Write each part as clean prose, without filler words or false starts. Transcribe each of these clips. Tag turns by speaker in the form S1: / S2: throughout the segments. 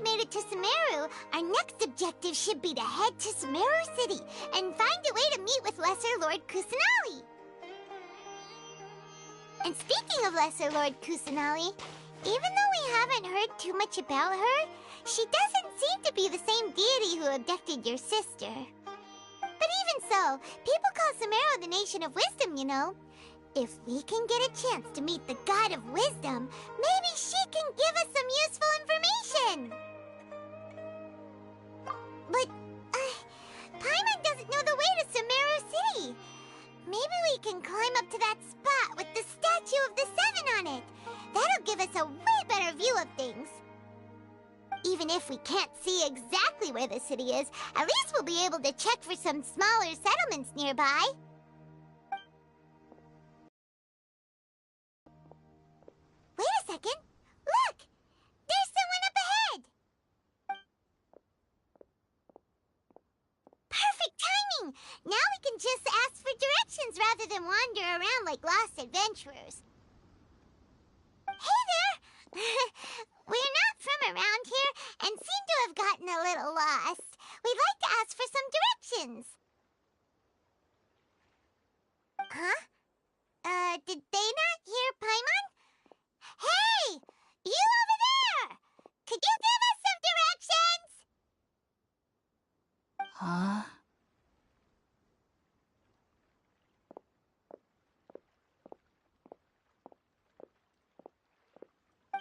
S1: we made it to Sumeru, our next objective should be to head to Sumeru City and find a way to meet with Lesser Lord Kusanali. And speaking of Lesser Lord Kusanali, even though we haven't heard too much about her, she doesn't seem to be the same deity who abducted your sister. But even so, people call Sumeru the Nation of Wisdom, you know. If we can get a chance to meet the God of Wisdom, maybe she can give us some useful information. But, Paimon doesn't know the way to Sumeru City. Maybe we can climb up to that spot with the statue of the Seven on it. That'll give us a way better view of things. Even if we can't see exactly where the city is, at least we'll be able to check for some smaller settlements nearby. Wait a second. Look! There's someone up ahead! Perfect timing! Now we can just ask for directions rather than wander around like lost adventurers. Hey there! We're not from around here and seem to have gotten a little lost. We'd like to ask for some directions. Huh? Did they not hear Paimon? Hey! You over there! Could you give us some directions?
S2: Huh?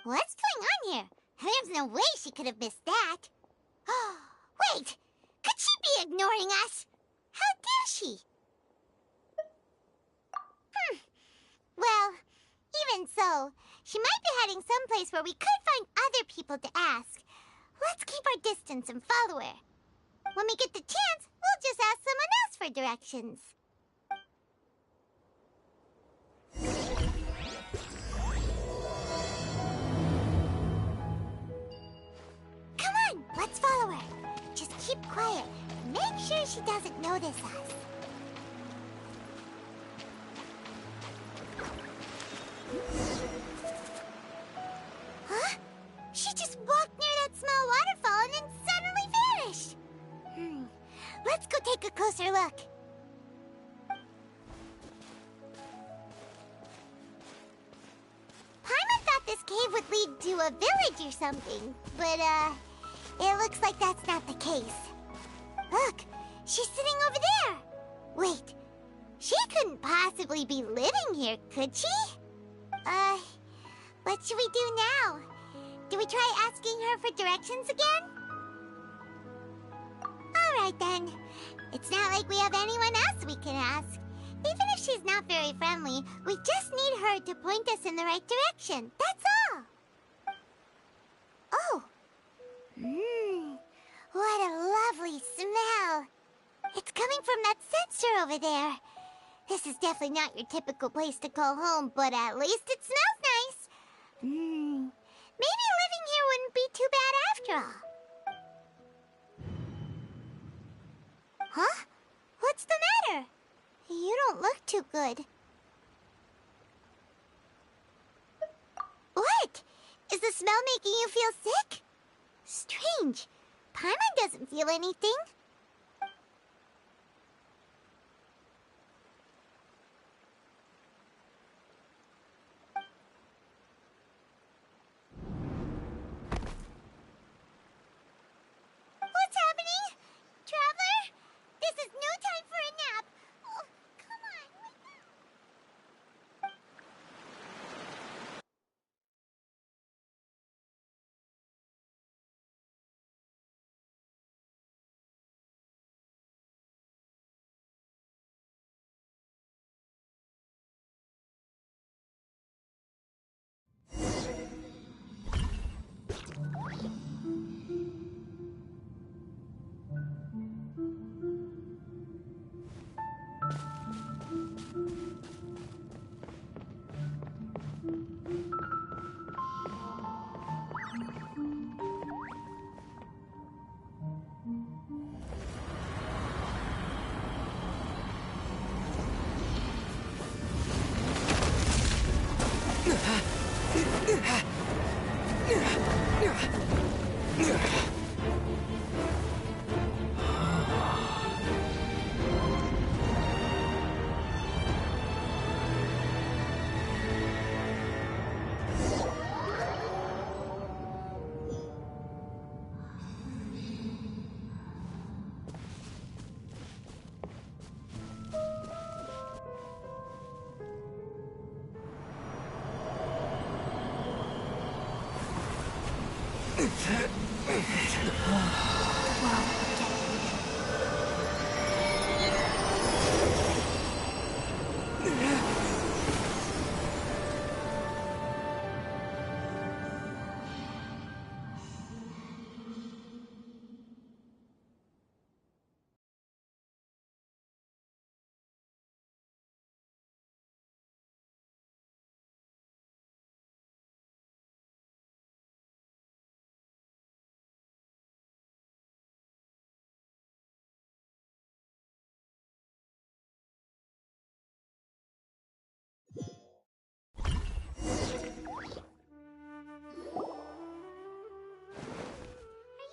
S1: What's going on here? There's no way she could have missed that. Wait! Could she be ignoring us? How dare she? Well, even so, she might be heading someplace where we could find other people to ask. Let's keep our distance and follow her. When we get the chance, we'll just ask someone else for directions. Come on, let's follow her. Just keep quiet. Make sure she doesn't notice us. Huh? She just walked near that small waterfall and then suddenly vanished. Let's go take a closer look. Paimon thought this cave would lead to a village or something, but, it looks like that's not the case. Look, she's sitting over there. Wait, she couldn't possibly be living here, could she? What should we do now? Do we try asking her for directions again? Alright then. It's not like we have anyone else we can ask. Even if she's not very friendly, we just need her to point us in the right direction. That's all. Oh. What a lovely smell. It's coming from that sensor over there. This is definitely not your typical place to call home, but at least it smells nice. Maybe living here wouldn't be too bad after all. Huh? What's the matter? You don't look too good. What? Is the smell making you feel sick? Strange. Paimon doesn't feel anything. What's happening? Traveler? This is no time for a nap. Oh, come on, wake up.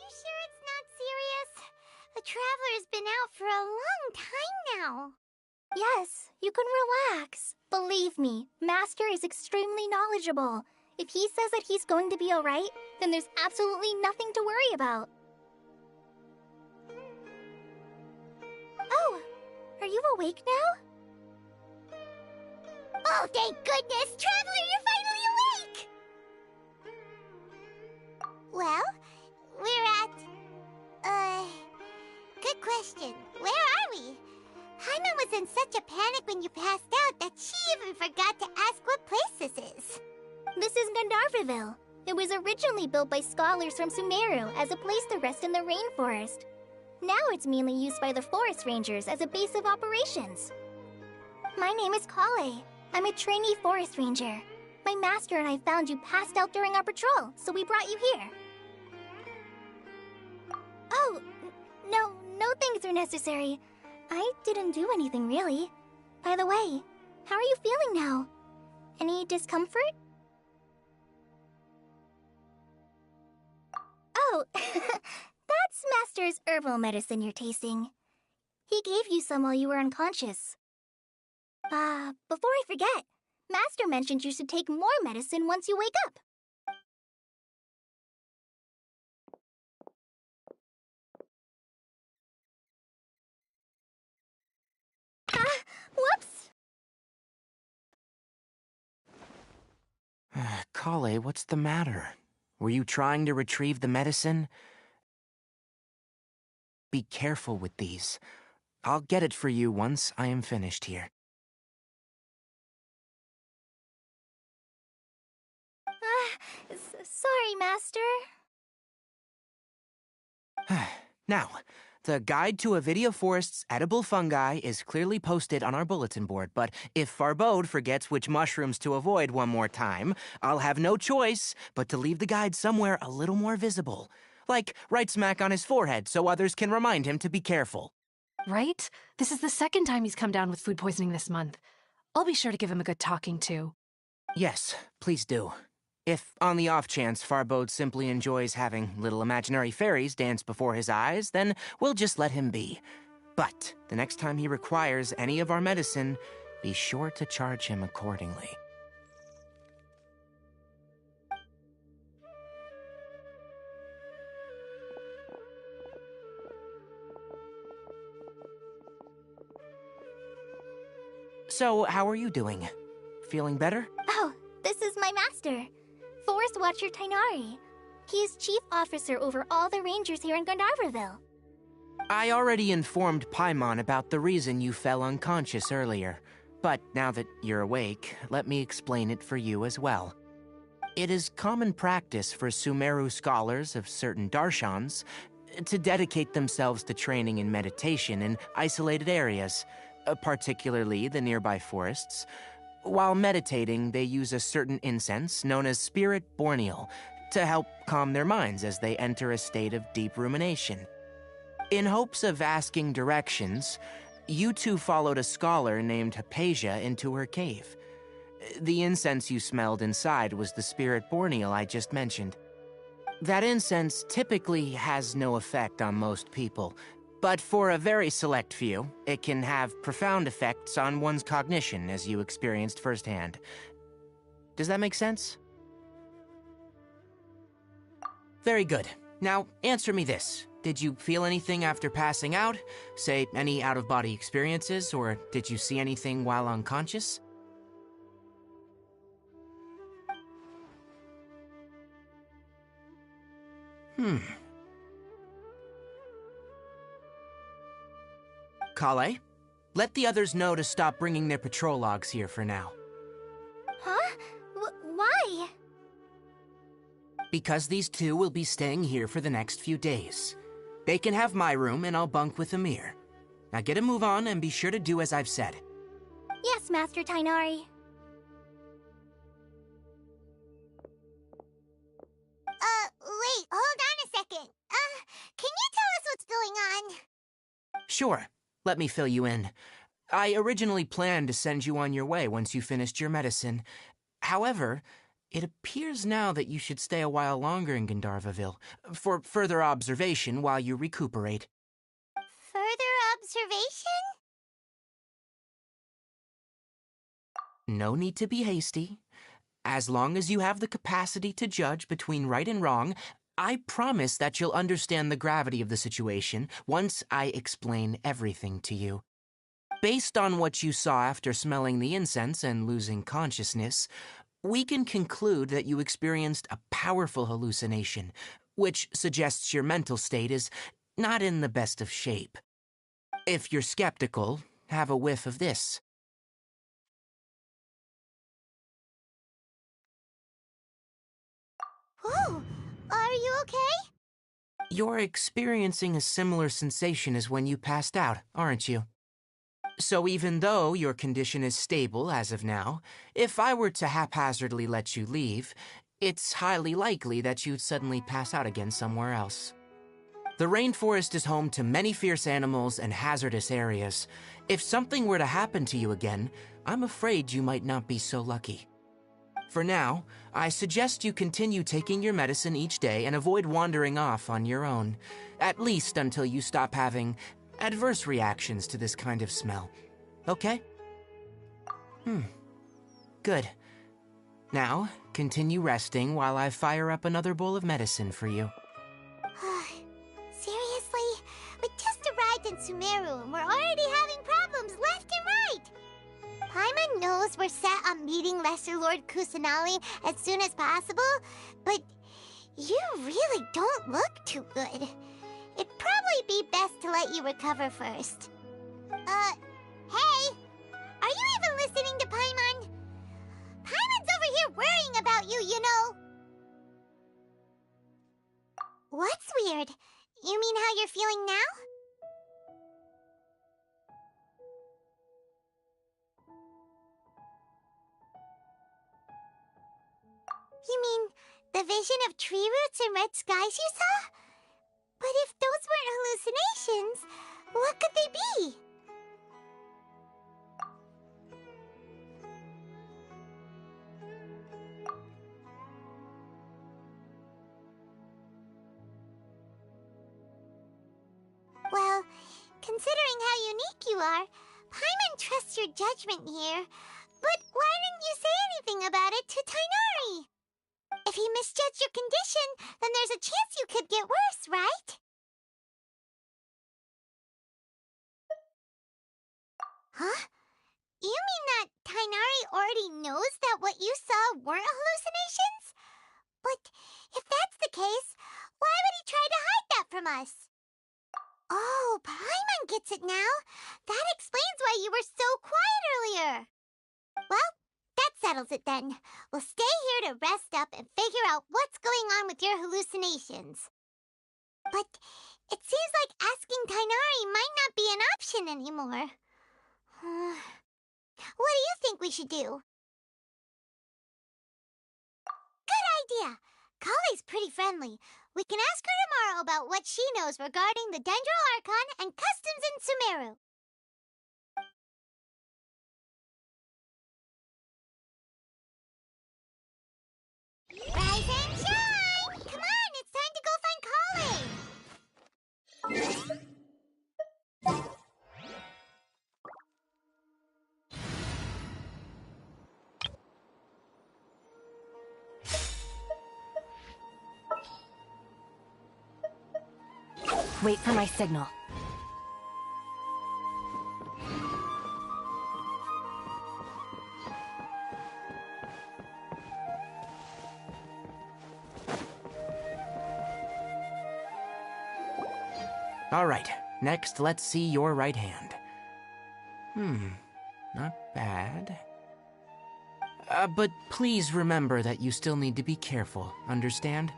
S1: Sure it's not serious? The Traveler's been out for a long time now.
S2: Yes, you can relax. Believe me, Master is extremely knowledgeable. If he says that he's going to be alright, then there's absolutely nothing to worry about. Oh, are you awake now?
S1: Oh, thank goodness! Traveler, you're finally awake! Well, we're at... good question. Where are we? Haima was in such a panic when you passed out that she even forgot to ask what place this is.
S2: This is Gandharvaville. It was originally built by scholars from Sumeru as a place to rest in the rainforest. Now it's mainly used by the forest rangers as a base of operations. My name is Kale. I'm a trainee forest ranger. My master and I found you passed out during our patrol, so we brought you here. Oh, no things are necessary. I didn't do anything, really. By the way, how are you feeling now? Any discomfort? Oh, that's Master's herbal medicine you're tasting. He gave you some while you were unconscious. Before I forget, Master mentioned you should take more medicine once you wake up. Whoops!
S3: Kale, what's the matter? Were you trying to retrieve the medicine? Be careful with these. I'll get it for you once I am finished here.
S2: Sorry, Master.
S3: Now, the Guide to Avidia Forest's Edible Fungi is clearly posted on our bulletin board, but if Farbode forgets which mushrooms to avoid one more time, I'll have no choice but to leave the guide somewhere a little more visible. Like right smack on his forehead so others can remind him to be careful.
S4: Right? This is the second time he's come down with food poisoning this month. I'll be sure to give him a good talking to.
S3: Yes, please do. If, on the off chance, Farbode simply enjoys having little imaginary fairies dance before his eyes, then we'll just let him be. But the next time he requires any of our medicine, be sure to charge him accordingly. So, how are you doing? Feeling better?
S2: Oh, this is my master, Forest Watcher Tainari. He is chief officer over all the rangers here in Gandharvaville.
S3: I already informed Paimon about the reason you fell unconscious earlier. But now that you're awake, let me explain it for you as well. It is common practice for Sumeru scholars of certain darshans to dedicate themselves to training in meditation in isolated areas, particularly the nearby forests. While meditating, they use a certain incense known as Spirit Borneal to help calm their minds as they enter a state of deep rumination. In hopes of asking directions, you two followed a scholar named Hypatia into her cave. The incense you smelled inside was the Spirit Borneal I just mentioned. That incense typically has no effect on most people, but for a very select few, it can have profound effects on one's cognition, as you experienced firsthand. Does that make sense? Very good. Now, answer me this. Did you feel anything after passing out? Say, any out-of-body experiences, or did you see anything while unconscious? Kale, let the others know to stop bringing their patrol logs here for now.
S2: Huh? Why?
S3: Because these two will be staying here for the next few days. They can have my room and I'll bunk with Amir. Now get a move on and be sure to do as I've said.
S2: Yes, Master Tainari.
S1: Wait, hold on a second. Can you tell us what's going on?
S3: Sure, let me fill you in. I originally planned to send you on your way once you finished your medicine. However, it appears now that you should stay a while longer in Gandharvaville for further observation while you recuperate.
S1: Further observation?
S3: No need to be hasty. As long as you have the capacity to judge between right and wrong, I promise that you'll understand the gravity of the situation once I explain everything to you. Based on what you saw after smelling the incense and losing consciousness, we can conclude that you experienced a powerful hallucination, which suggests your mental state is not in the best of shape. If you're skeptical, have a whiff of this.
S1: Whoa, are you okay?
S3: You're experiencing a similar sensation as when you passed out, aren't you? So even though your condition is stable as of now, if I were to haphazardly let you leave, it's highly likely that you'd suddenly pass out again somewhere else. The rainforest is home to many fierce animals and hazardous areas. If something were to happen to you again, I'm afraid you might not be so lucky. For now, I suggest you continue taking your medicine each day and avoid wandering off on your own, at least until you stop having adverse reactions to this kind of smell. Okay? Good. Now, continue resting while I fire up another bowl of medicine for you.
S1: Seriously? We just arrived in Sumeru and we're already having problems left and right! Paimon knows we're set on meeting Lesser Lord Kusanali as soon as possible, but you really don't look too good. It'd probably be best to let you recover first. Hey! Are you even listening to Paimon? Paimon's over here worrying about you, you know! What's weird? You mean how you're feeling now? You mean the vision of tree roots and red skies you saw? But if those weren't hallucinations, what could they be? Well, considering how unique you are, Paimon trusts your judgment here. But why didn't you say anything about it to Tainari? If he misjudged your condition, then there's a chance you could get worse, right? Huh? You mean that Tainari already knows that what you saw weren't hallucinations? But if that's the case, why would he try to hide that from us? Oh, Paimon gets it now. That explains why you were so quiet earlier. Well, that settles it then. We'll stay here to rest up and figure out what's going on with your hallucinations. But it seems like asking Tainari might not be an option anymore. What do you think we should do? Good idea! Kale's pretty friendly. We can ask her tomorrow about what she knows regarding the Dendro Archon and customs in Sumeru. Rise and shine! Come on, it's time to go find Kale!
S4: Wait for my signal.
S3: Alright, next let's see your right hand. Not bad. But please remember that you still need to be careful, understand?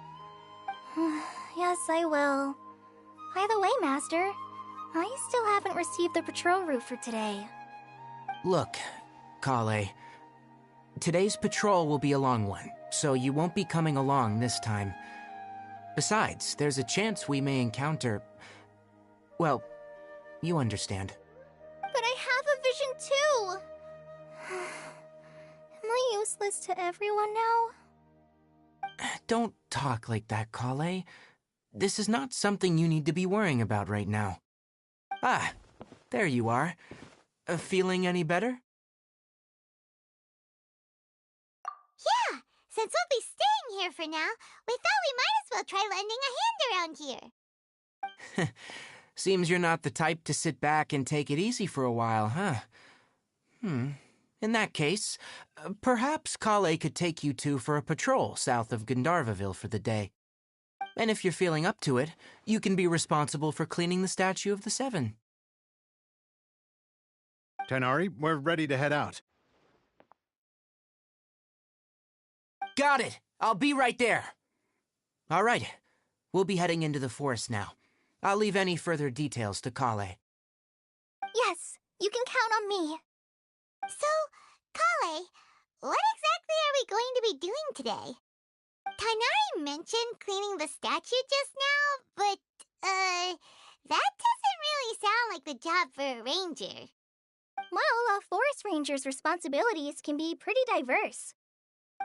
S2: Yes, I will. By the way, Master, I still haven't received the patrol route for today.
S3: Look, Kale, today's patrol will be a long one, so you won't be coming along this time. Besides, there's a chance we may encounter... well, you understand.
S2: But I have a vision too! Am I useless to everyone now?
S3: Don't talk like that, Kale. This is not something you need to be worrying about right now. Ah, there you are. Feeling any better?
S1: Yeah, since we'll be staying here for now, we thought we might as well try lending a hand around here.
S3: Seems you're not the type to sit back and take it easy for a while, huh? In that case, perhaps Kale could take you two for a patrol south of Gandharvaville for the day. And if you're feeling up to it, you can be responsible for cleaning the Statue of the Seven.
S5: Tighnari, we're ready to head out.
S3: Got it! I'll be right there! Alright, we'll be heading into the forest now. I'll leave any further details to Kale.
S2: Yes, you can count on me.
S1: So, Kale, what exactly are we going to be doing today? Tighnari mentioned cleaning the statue just now, but, that doesn't really sound like the job for a ranger.
S2: Well, a forest ranger's responsibilities can be pretty diverse.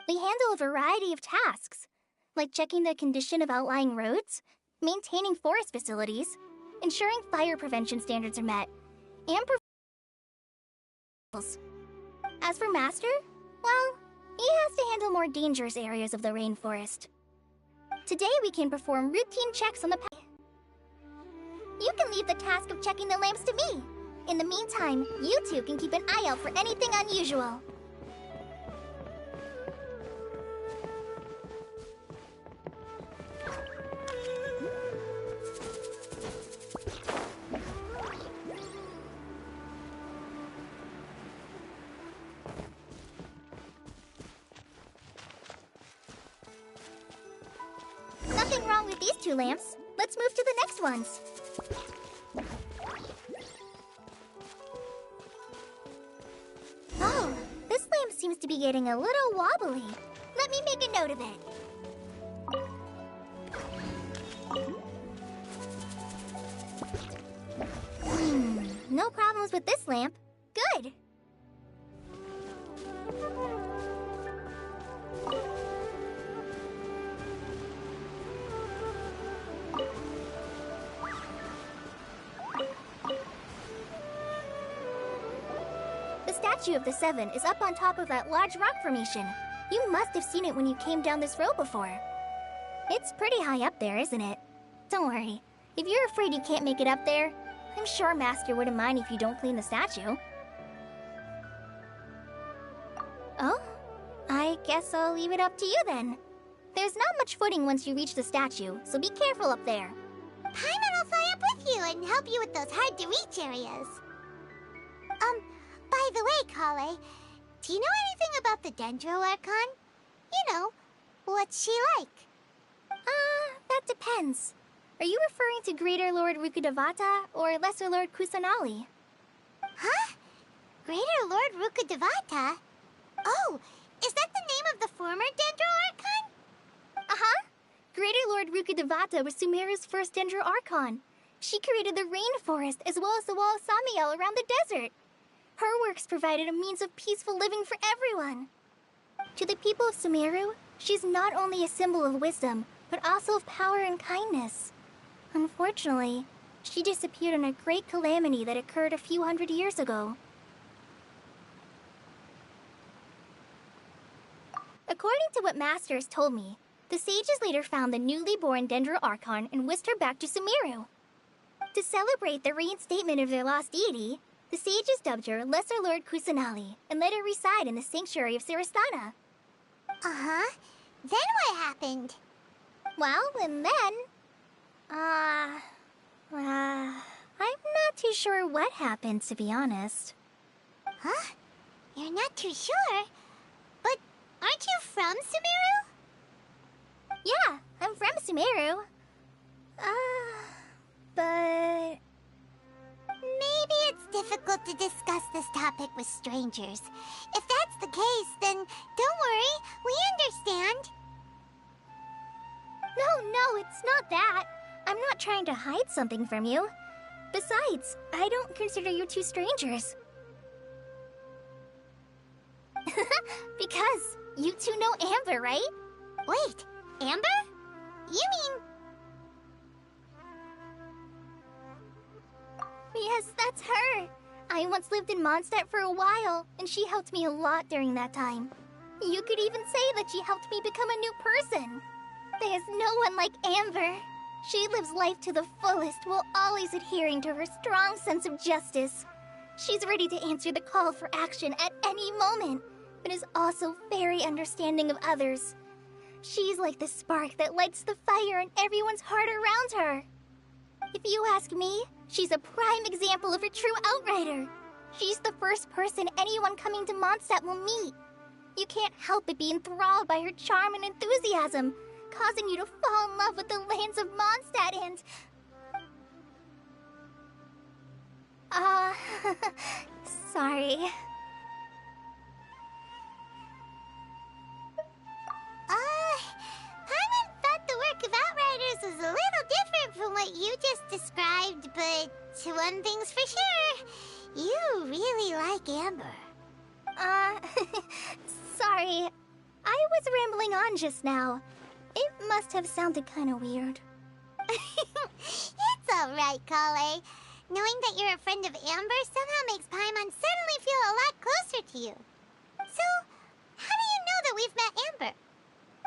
S2: We handle a variety of tasks, like checking the condition of outlying roads, maintaining forest facilities, ensuring fire prevention standards are met, and as for Master, well, he has to handle more dangerous areas of the rainforest. Today we can perform routine checks on the path. You can leave the task of checking the lamps to me. In the meantime, you two can keep an eye out for anything unusual. Nothing wrong with these two lamps. Let's move to the next ones. Oh, this lamp seems to be getting a little wobbly. Let me make a note of it. No problems with this lamp. Good. The Statue of the Seven is up on top of that large rock formation. You must have seen it when you came down this road before. It's pretty high up there, isn't it? Don't worry. If you're afraid you can't make it up there, I'm sure Master wouldn't mind if you don't clean the statue. Oh? I guess I'll leave it up to you then. There's not much footing once you reach the statue, so be careful up there.
S1: Paimon will fly up with you and help you with those hard-to-reach areas. By the way, Kale, do you know anything about the Dendro Archon? You know, what's she like?
S2: That depends. Are you referring to Greater Lord Rukkhadevata or Lesser Lord Kusanali?
S1: Huh? Greater Lord Rukkhadevata? Oh, is that the name of the former Dendro Archon?
S2: Uh-huh. Greater Lord Rukkhadevata was Sumeru's first Dendro Archon. She created the rainforest as well as the wall of Samiel around the desert. Her works provided a means of peaceful living for everyone. To the people of Sumeru, she's not only a symbol of wisdom, but also of power and kindness. Unfortunately, she disappeared in a great calamity that occurred a few hundred years ago. According to what Master has told me, the sages later found the newly born Dendro Archon and whisked her back to Sumeru. To celebrate the reinstatement of their lost deity, the sages dubbed her Lesser Lord Kusanali and let her reside in the sanctuary of Sarasthana.
S1: Uh-huh. Then what happened?
S2: Well, and then... I'm not too sure what happened, to be honest.
S1: Huh? You're not too sure? But aren't you from Sumeru?
S2: Yeah, I'm from Sumeru. But...
S1: Maybe it's difficult to discuss this topic with strangers. If that's the case, then don't worry, we understand.
S2: No, it's not that. I'm not trying to hide something from you. Besides, I don't consider you two strangers. Because you two know Amber, right?
S1: Wait, Amber? You mean...
S2: Yes, that's her. I once lived in Mondstadt for a while, and she helped me a lot during that time. You could even say that she helped me become a new person. There's no one like Amber. She lives life to the fullest while always adhering to her strong sense of justice. She's ready to answer the call for action at any moment, but is also very understanding of others. She's like the spark that lights the fire in everyone's heart around her. If you ask me, she's a prime example of a true outrider. She's the first person anyone coming to Mondstadt will meet. You can't help but be enthralled by her charm and enthusiasm, causing you to fall in love with the lands of Mondstadt and... sorry.
S1: Paimon thought the work of Outriders was a little different from what you just described, but one thing's for sure, you really like Amber.
S2: Sorry. I was rambling on just now. It must have sounded kinda weird.
S1: It's alright, Kale. Knowing that you're a friend of Amber somehow makes Paimon suddenly feel a lot closer to you. So, how do you know that we've met Amber?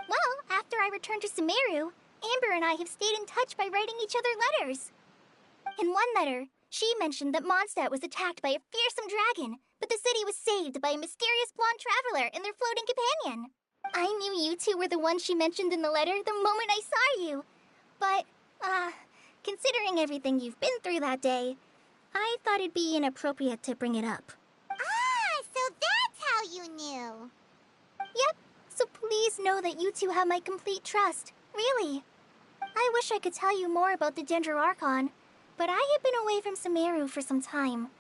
S2: Well, after I returned to Sumeru, Amber and I have stayed in touch by writing each other letters. In one letter, she mentioned that Mondstadt was attacked by a fearsome dragon, but the city was saved by a mysterious blonde traveler and their floating companion. I knew you two were the ones she mentioned in the letter the moment I saw you. But, considering everything you've been through that day, I thought it'd be inappropriate to bring it up.
S1: Ah, so that's how you knew.
S2: Yep, so please know that you two have my complete trust, really. I wish I could tell you more about the Dendro Archon, but I have been away from Sumeru for some time,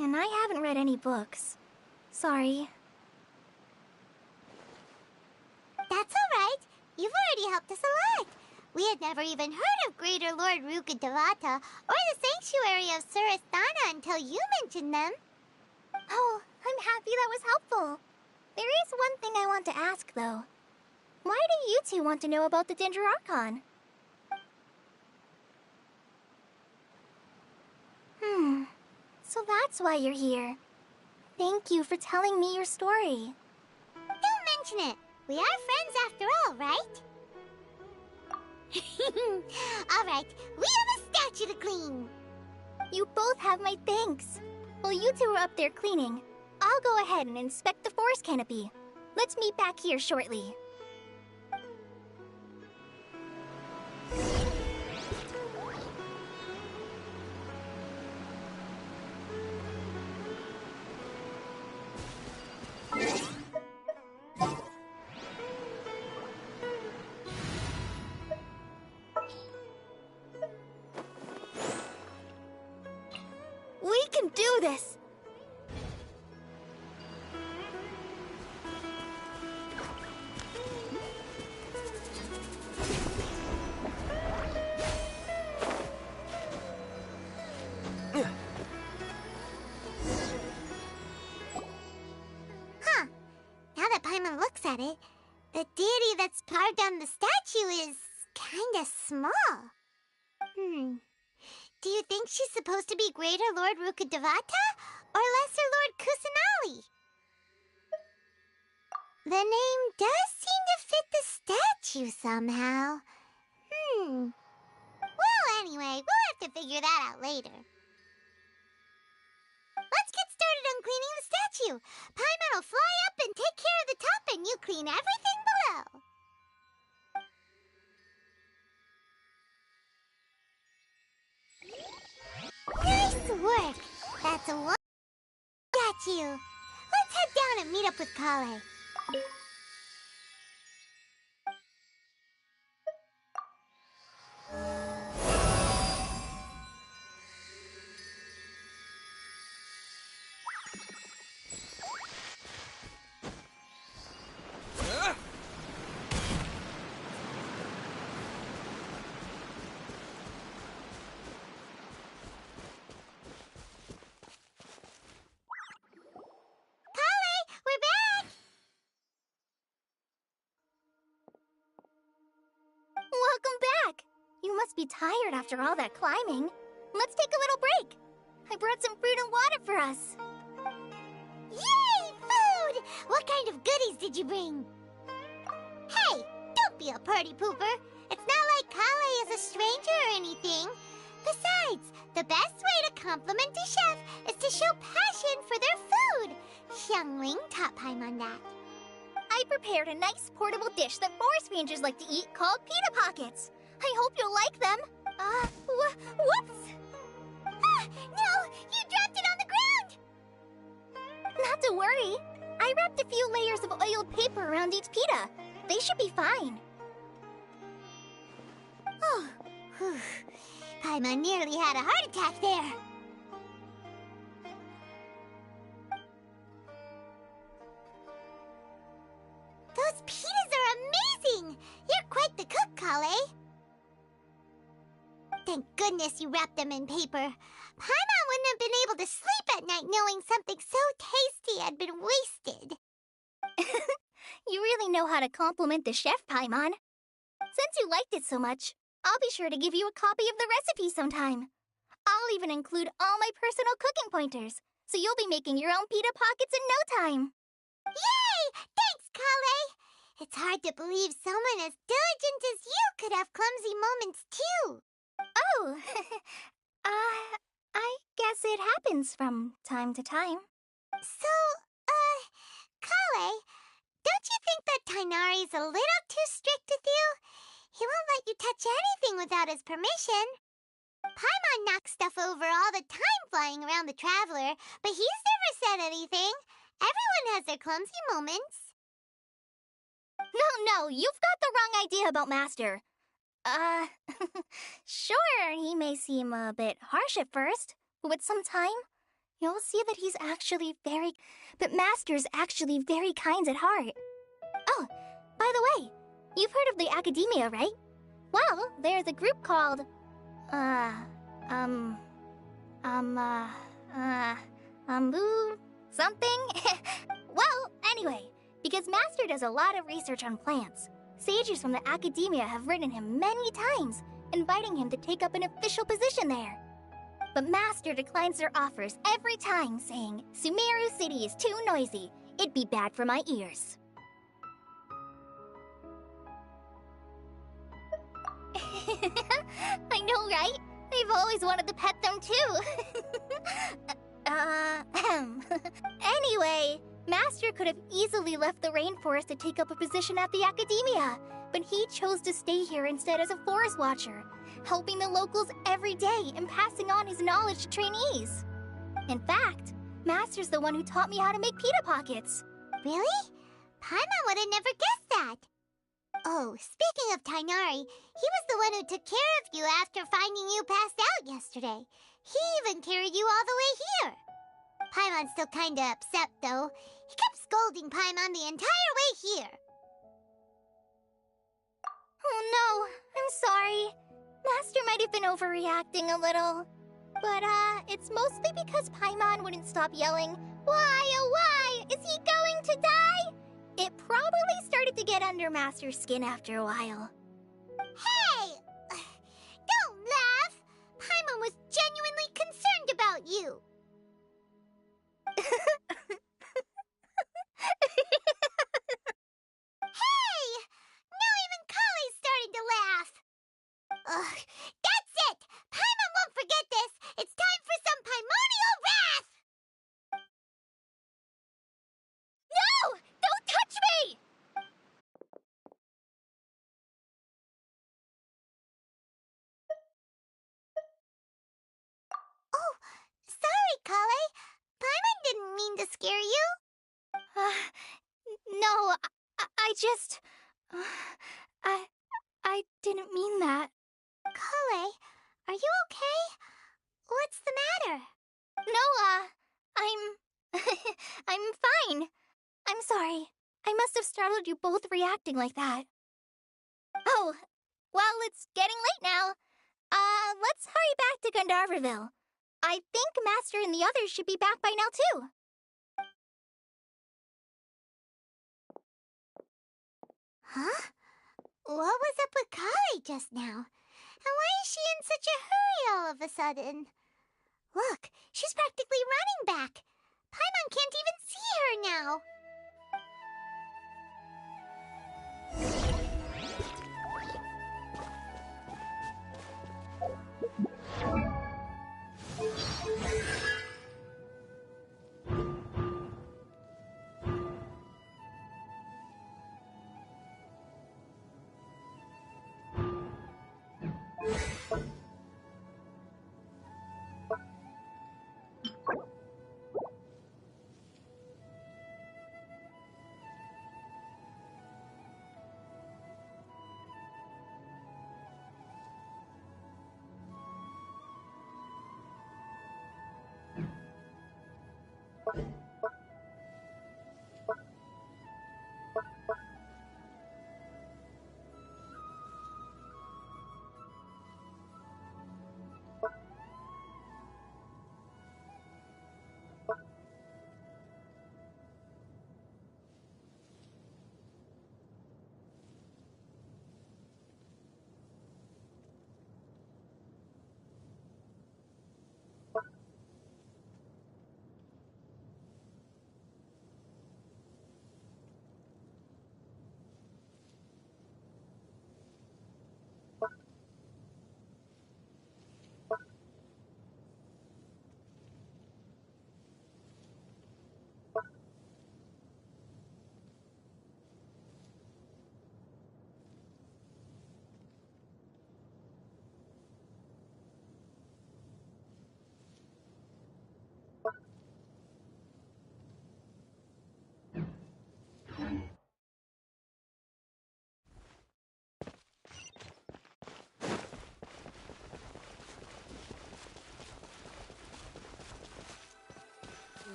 S2: and I haven't read any books. Sorry.
S1: That's alright. You've already helped us a lot. We had never even heard of Greater Lord Rukkhadevata or the Sanctuary of Surasthana until you mentioned them.
S2: Oh, I'm happy that was helpful. There is one thing I want to ask, though. Why do you two want to know about the Dendro Archon? So that's why you're here. Thank you for telling me your story.
S1: Don't mention it. We are friends after all, right? Alright, we have a statue to clean.
S2: You both have my thanks. While you two are up there cleaning, I'll go ahead and inspect the forest canopy. Let's meet back here shortly. We can do this!
S1: Huh. Now that Paimon looks at it, the deity that's carved on the statue is kinda small. Do you think she's supposed to be Greater Lord Rukkhadevata or Lesser Lord Kusanali? The name does seem to fit the statue somehow. Well, anyway, we'll have to figure that out later. Let's get started on cleaning the statue. Paimon will fly up and take care of the top, and you clean everything below. That's a one. Got you. Let's head down and meet up with Kale.
S2: Welcome back! You must be tired after all that climbing. Let's take a little break. I brought some fruit and water for us.
S1: Yay! Food! What kind of goodies did you bring? Hey, don't be a party pooper. It's not like Kale is a stranger or anything. Besides, the best way to compliment a chef is to show passion for their food. Xiangling taught Paimon that.
S2: I prepared a nice portable dish that forest rangers like to eat called pita pockets. I hope you'll like them. Whoops!
S1: Ah, no! You dropped it on the ground!
S2: Not to worry. I wrapped a few layers of oiled paper around each pita. They should be fine.
S1: Oh, whew. Paimon nearly had a heart attack there. Those pitas are amazing! You're quite the cook, Kale. Thank goodness you wrapped them in paper. Paimon wouldn't have been able to sleep at night knowing something so tasty had been wasted.
S2: You really know how to compliment the chef, Paimon. Since you liked it so much, I'll be sure to give you a copy of the recipe sometime. I'll even include all my personal cooking pointers, so you'll be making your own pita pockets in no time.
S1: Yay! Thanks, Kale! It's hard to believe someone as diligent as you could have clumsy moments, too.
S2: Oh, I guess it happens from time to time.
S1: So, Kale, don't you think that Tighnari's a little too strict with you? He won't let you touch anything without his permission. Paimon knocks stuff over all the time flying around the Traveler, but he's never said anything. Everyone has their clumsy moments.
S2: No, you've got the wrong idea about Master. Sure, he may seem a bit harsh at first, but with some time, you'll see that he's actually but Master's actually very kind at heart. Oh, by the way, you've heard of the Academia, right? Well, there's a group called, something? Well, anyway, because Master does a lot of research on plants, sages from the Academia have written him many times, inviting him to take up an official position there. But Master declines their offers every time, saying, Sumeru City is too noisy. It'd be bad for my ears. I know, right? I've always wanted to pet them too. Anyway, Master could have easily left the rainforest to take up a position at the Academia, but he chose to stay here instead as a forest watcher, helping the locals every day and passing on his knowledge to trainees. In fact, Master's the one who taught me how to make pita pockets.
S1: Really? Paimon would have never guessed that. Oh, speaking of Tighnari, he was the one who took care of you after finding you passed out yesterday. He even carried you all the way here. Paimon's still kinda upset, though. He kept scolding Paimon the entire way here.
S2: Oh no, I'm sorry. Master might have been overreacting a little. But, it's mostly because Paimon wouldn't stop yelling, Why, oh why, is he going to die? It probably started to get under Master's skin after a while.
S1: Hey! Don't laugh! Paimon was genuinely concerned about you. Hey! Now even Kale's starting to laugh. Ugh, that's it! Paimon won't forget this! It's time for some primordial wrath!
S2: No! Don't touch me!
S1: Oh, sorry, Kale. scare you?
S2: No, I just... I didn't mean that.
S1: Kale, are you okay? What's the matter?
S2: No, I'm fine. I'm sorry. I must have startled you both reacting like that. Oh, well, it's getting late now. Let's hurry back to Gandharville. I think Master and the others should be back by now, too.
S1: Huh? What was up with Kale just now? And why is she in such a hurry all of a sudden? Look, she's practically running back. Paimon can't even see her now.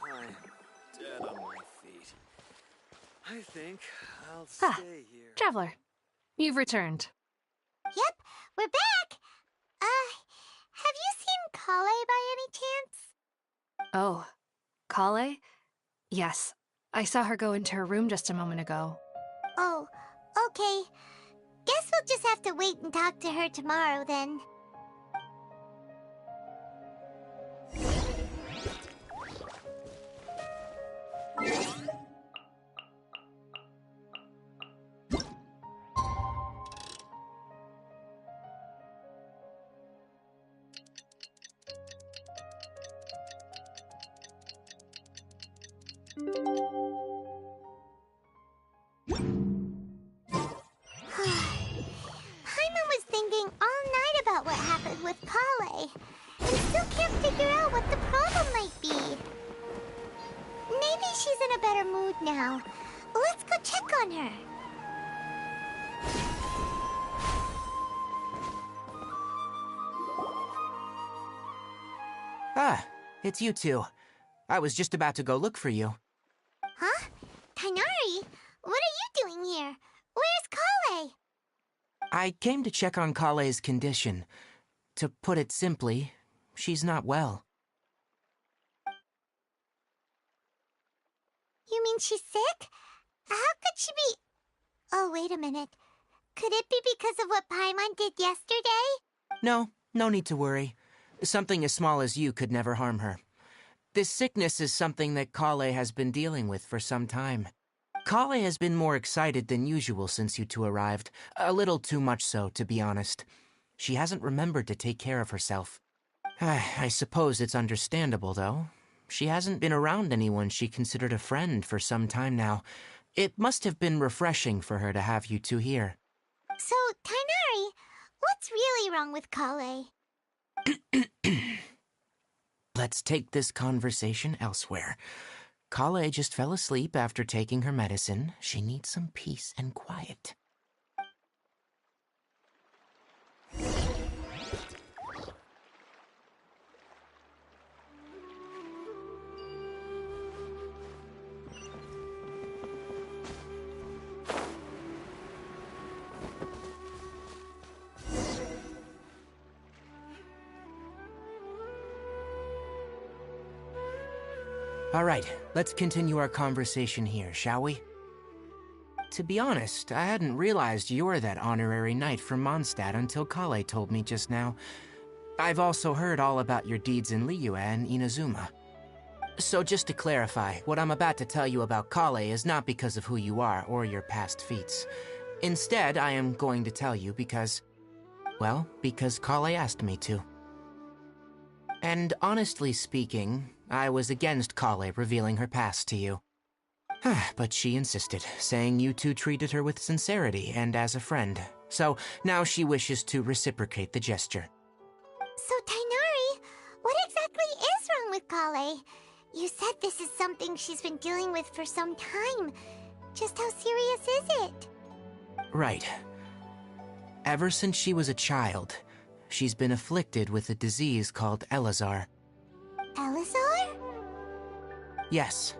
S6: I'm dead on my feet. I think I'll stay here.
S4: Traveler, you've returned.
S1: Yep, we're back. Have you seen Kale by any chance?
S4: Oh, Kale? Yes, I saw her go into her room just a moment ago.
S1: Oh, okay. Guess we'll just have to wait and talk to her tomorrow then. Paimon was thinking all night about what happened with Kale, and still can't figure out what the problem might be. Maybe she's in a better mood now. Let's go check on her.
S3: Ah, it's you two. I was just about to go look for you.
S1: Huh? Tighnari? What are you doing here? Where's Kale?
S3: I came to check on Kale's condition. To put it simply, she's not well.
S1: You mean she's sick? How could she be... Oh, wait a minute. Could it be because of what Paimon did yesterday?
S3: No need to worry. Something as small as you could never harm her. This sickness is something that Kale has been dealing with for some time. Kale has been more excited than usual since you two arrived. A little too much so, to be honest. She hasn't remembered to take care of herself. I suppose it's understandable, though. She hasn't been around anyone she considered a friend for some time now. It must have been refreshing for her to have you two here.
S1: So, Tighnari, what's really wrong with Kale?
S3: let's take this conversation elsewhere. Kale just fell asleep after taking her medicine. She needs some peace and quiet. All right, let's continue our conversation here, shall we? To be honest, I hadn't realized you're that honorary knight from Mondstadt until Kale told me just now. I've also heard all about your deeds in Liyue and Inazuma. So just to clarify, what I'm about to tell you about Kale is not because of who you are or your past feats. Instead, I am going to tell you because Kale asked me to. And honestly speaking, I was against Kale revealing her past to you. But she insisted, saying you two treated her with sincerity and as a friend. So now she wishes to reciprocate the gesture.
S1: So, Tighnari, what exactly is wrong with Kale? You said this is something she's been dealing with for some time. Just how serious is it?
S3: Right. Ever since she was a child, she's been afflicted with a disease called Elazar.
S1: Elazar?
S3: Yes.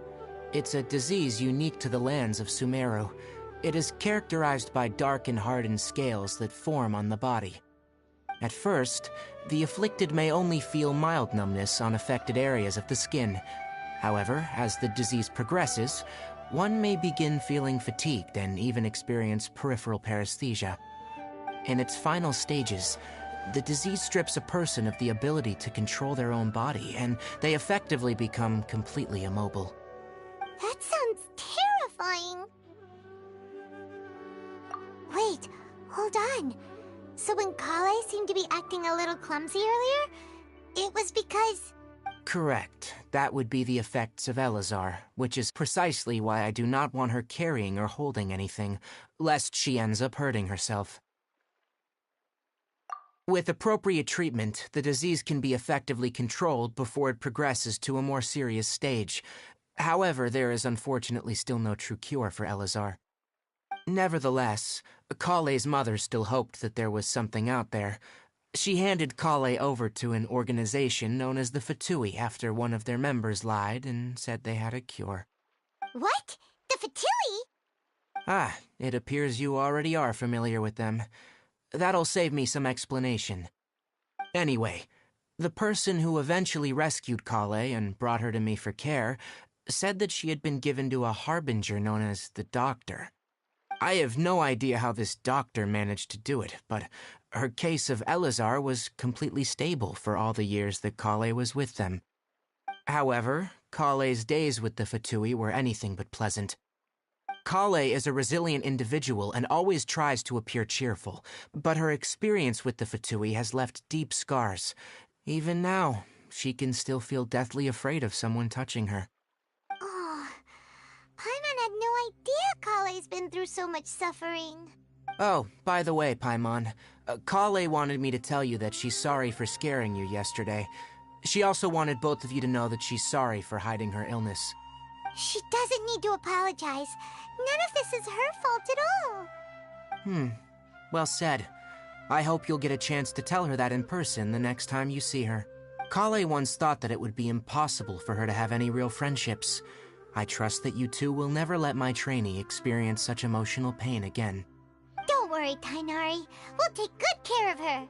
S3: It's a disease unique to the lands of Sumeru. It is characterized by dark and hardened scales that form on the body. At first, the afflicted may only feel mild numbness on affected areas of the skin. However, as the disease progresses, one may begin feeling fatigued and even experience peripheral paresthesia. In its final stages, the disease strips a person of the ability to control their own body, and they effectively become completely immobile.
S1: That sounds terrifying. Wait, hold on. So when Kale seemed to be acting a little clumsy earlier, it was because...
S3: Correct. That would be the effects of Elazar, which is precisely why I do not want her carrying or holding anything, lest she ends up hurting herself. With appropriate treatment, the disease can be effectively controlled before it progresses to a more serious stage. However, there is unfortunately still no true cure for Elazar. Nevertheless, Kale's mother still hoped that there was something out there. She handed Kale over to an organization known as the Fatui after one of their members lied and said they had a cure.
S1: What? The Fatui?
S3: It appears you already are familiar with them. That'll save me some explanation. Anyway, the person who eventually rescued Kale and brought her to me for care said that she had been given to a harbinger known as the Doctor. I have no idea how this doctor managed to do it, but her case of Elazar was completely stable for all the years that Kale was with them. However, Kale's days with the Fatui were anything but pleasant. Kale is a resilient individual and always tries to appear cheerful, but her experience with the Fatui has left deep scars. Even now, she can still feel deathly afraid of someone touching her.
S1: Oh, Paimon had no idea Kale's been through so much suffering.
S3: Oh, by the way, Paimon, Kale wanted me to tell you that she's sorry for scaring you yesterday. She also wanted both of you to know that she's sorry for hiding her illness.
S1: She doesn't need to apologize. None of this is her fault at all.
S3: Well said. I hope you'll get a chance to tell her that in person the next time you see her. Kale once thought that it would be impossible for her to have any real friendships. I trust that you two will never let my trainee experience such emotional pain again.
S1: Don't worry, Tighnari. We'll take good care of her.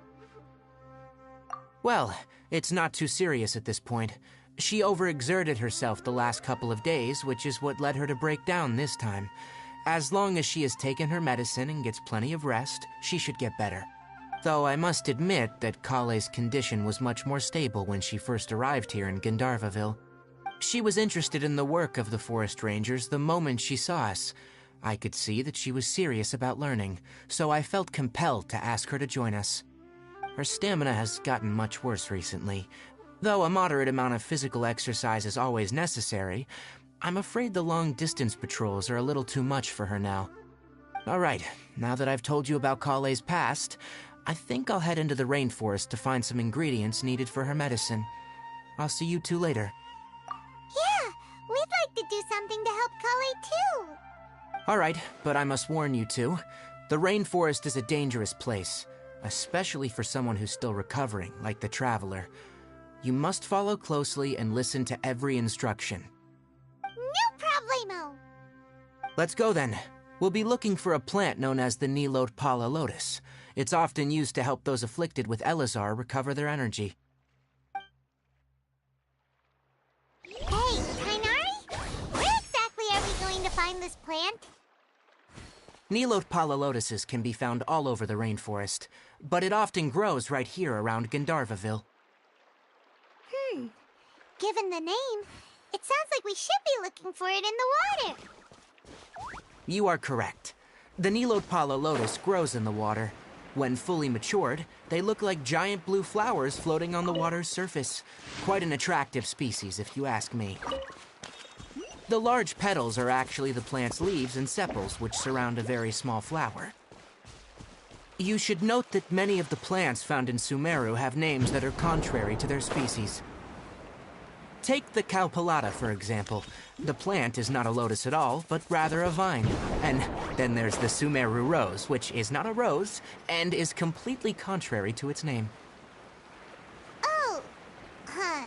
S3: Well, it's not too serious at this point. She overexerted herself the last couple of days, which is what led her to break down this time. As long as she has taken her medicine and gets plenty of rest, she should get better. Though I must admit that Kale's condition was much more stable when she first arrived here in Gandharvaville. She was interested in the work of the forest rangers the moment she saw us. I could see that she was serious about learning, so I felt compelled to ask her to join us. Her stamina has gotten much worse recently. Though a moderate amount of physical exercise is always necessary, I'm afraid the long-distance patrols are a little too much for her now. All right, now that I've told you about Kale's past, I think I'll head into the rainforest to find some ingredients needed for her medicine. I'll see you two later.
S1: Yeah, we'd like to do something to help Kale too.
S3: Alright, but I must warn you two. The rainforest is a dangerous place, especially for someone who's still recovering, like the Traveler. You must follow closely and listen to every instruction.
S1: No problemo!
S3: Let's go then. We'll be looking for a plant known as the Nilot Pala Lotus. It's often used to help those afflicted with Elazar recover their energy.
S1: Hey, Tainari? Where exactly are we going to find this plant?
S3: Nilot Pala Lotuses can be found all over the rainforest, but it often grows right here around Gandharvaville.
S1: Given the name, it sounds like we should be looking for it in the water.
S3: You are correct. The Nilot Pala Lotus grows in the water. When fully matured, they look like giant blue flowers floating on the water's surface. Quite an attractive species, if you ask me. The large petals are actually the plant's leaves and sepals, which surround a very small flower. You should note that many of the plants found in Sumeru have names that are contrary to their species. Take the Cowpelata, for example. The plant is not a lotus at all, but rather a vine. And then there's the Sumeru rose, which is not a rose, and is completely contrary to its name.
S1: Oh, okay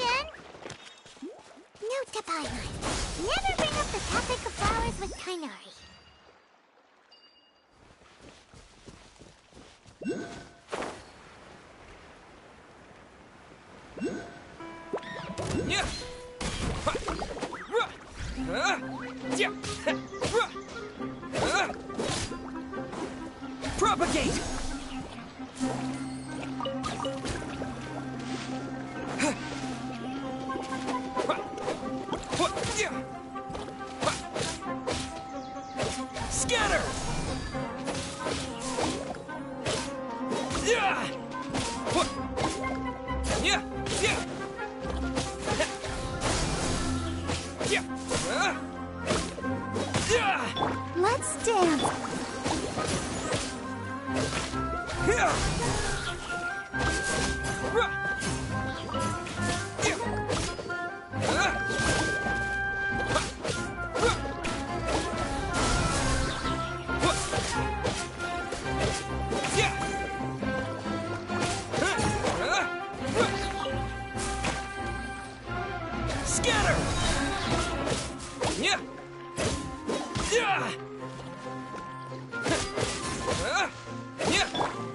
S1: then. Note to Paimon. Never bring up the topic of flowers with Tainari.
S6: Yeah. Propagate! Scatter! Yeah! Yeah! Yeah!
S1: Let's dance.
S6: Scatter! Yeah! Yeah!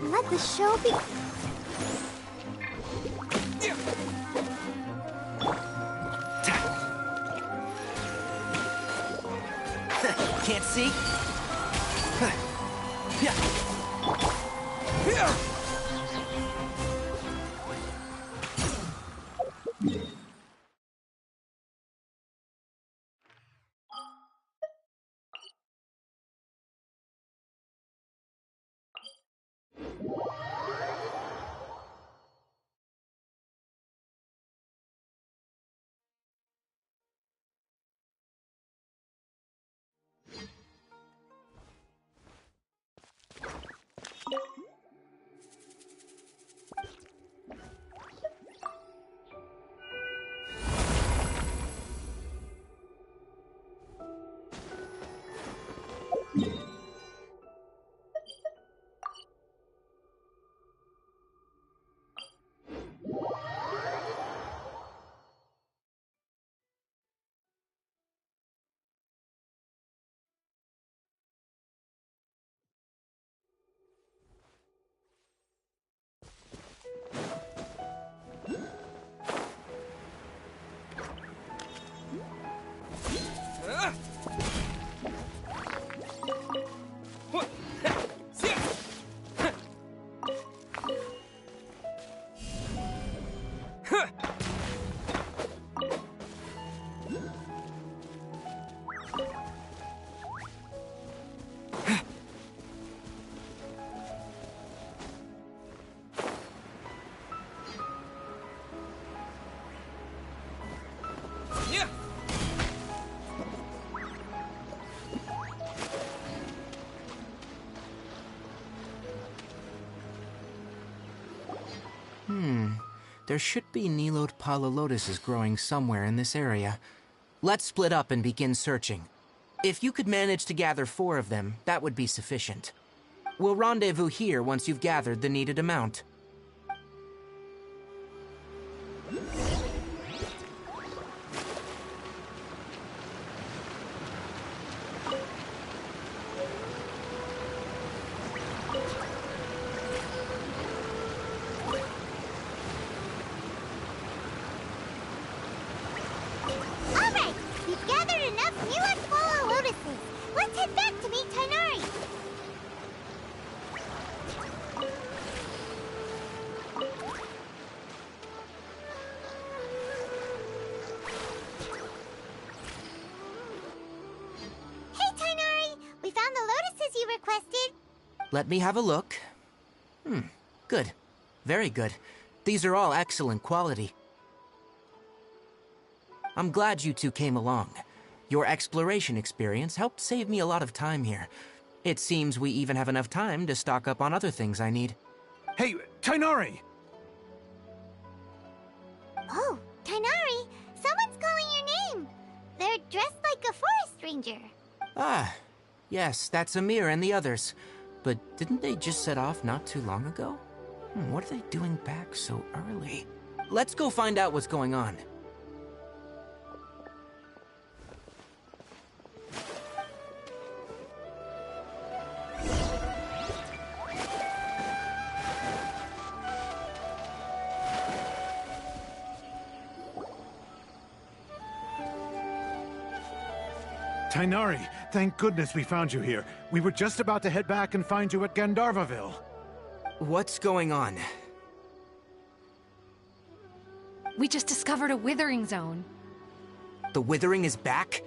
S1: Let the show be.
S3: Can't see? There should be Nilode Lotuses growing somewhere in this area. Let's split up and begin searching. If you could manage to gather 4 of them, that would be sufficient. We'll rendezvous here once you've gathered the needed amount.
S1: Alright, we've gathered enough Nilode Lotuses. Let's head back to meet Tighnari. Hey, Tighnari! We found the lotuses you requested.
S3: Let me have a look. Good. Very good. These are all excellent quality. I'm glad you two came along. Your exploration experience helped save me a lot of time here. It seems we even have enough time to stock up on other things I need.
S5: Hey, Tighnari!
S1: Oh, Tighnari! Someone's calling your name! They're dressed like a forest ranger.
S3: Ah, yes, that's Amir and the others. But didn't they just set off not too long ago? What are they doing back so early? Let's go find out what's going on.
S5: Tighnari, thank goodness we found you here. We were just about to head back and find you at Gandharvaville.
S3: What's going on?
S4: We just discovered a withering zone.
S3: The Withering is back?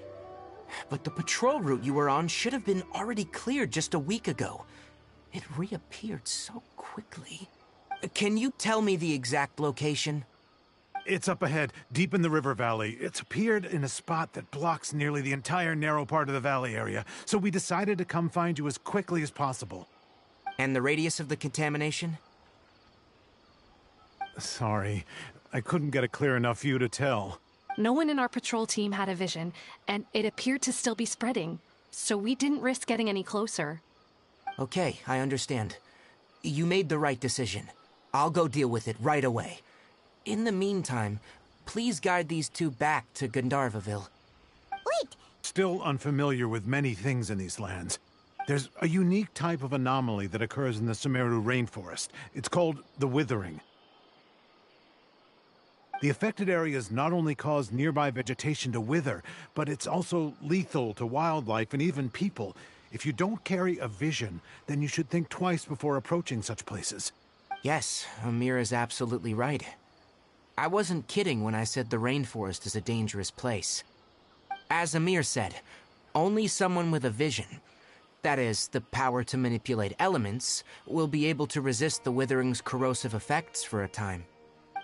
S3: But the patrol route you were on should have been already cleared just a week ago. It reappeared so quickly. Can you tell me the exact location?
S5: It's up ahead, deep in the river valley. It's appeared in a spot that blocks nearly the entire narrow part of the valley area, so we decided to come find you as quickly as possible.
S3: And the radius of the contamination?
S5: Sorry, I couldn't get a clear enough view to tell.
S4: No one in our patrol team had a vision, and it appeared to still be spreading, so we didn't risk getting any closer.
S3: Okay, I understand. You made the right decision. I'll go deal with it right away. In the meantime, please guide these two back to Gandharvaville.
S1: Wait,
S5: Still unfamiliar with many things in these lands. There's a unique type of anomaly that occurs in the Sumeru rainforest. It's called the Withering. The affected areas not only cause nearby vegetation to wither, but it's also lethal to wildlife and even people. If you don't carry a vision, then you should think twice before approaching such places.
S3: Yes, Amir is absolutely right. I wasn't kidding when I said the rainforest is a dangerous place. As Amir said, only someone with a vision, that is, the power to manipulate elements, will be able to resist the Withering's corrosive effects for a time.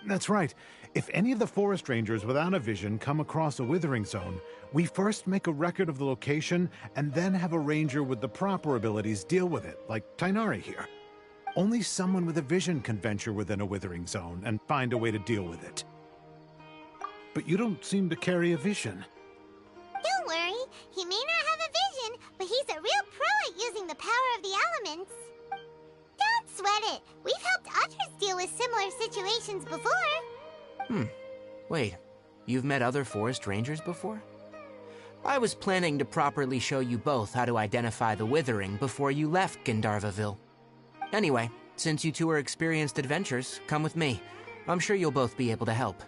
S5: That's right. If any of the forest rangers without a vision come across a withering zone, we first make a record of the location and then have a ranger with the proper abilities deal with it, like Tighnari here. Only someone with a vision can venture within a withering zone and find a way to deal with it. But you don't seem to carry a vision.
S1: don't worry. He may not have a vision, but he's a real pro at using the power of the elements. Don't sweat it. We've helped others deal with similar situations before.
S3: Wait, you've met other forest rangers before? I was planning to properly show you both how to identify the Withering before you left Gandharvaville. Anyway, since you two are experienced adventurers, come with me. I'm sure you'll both be able to help.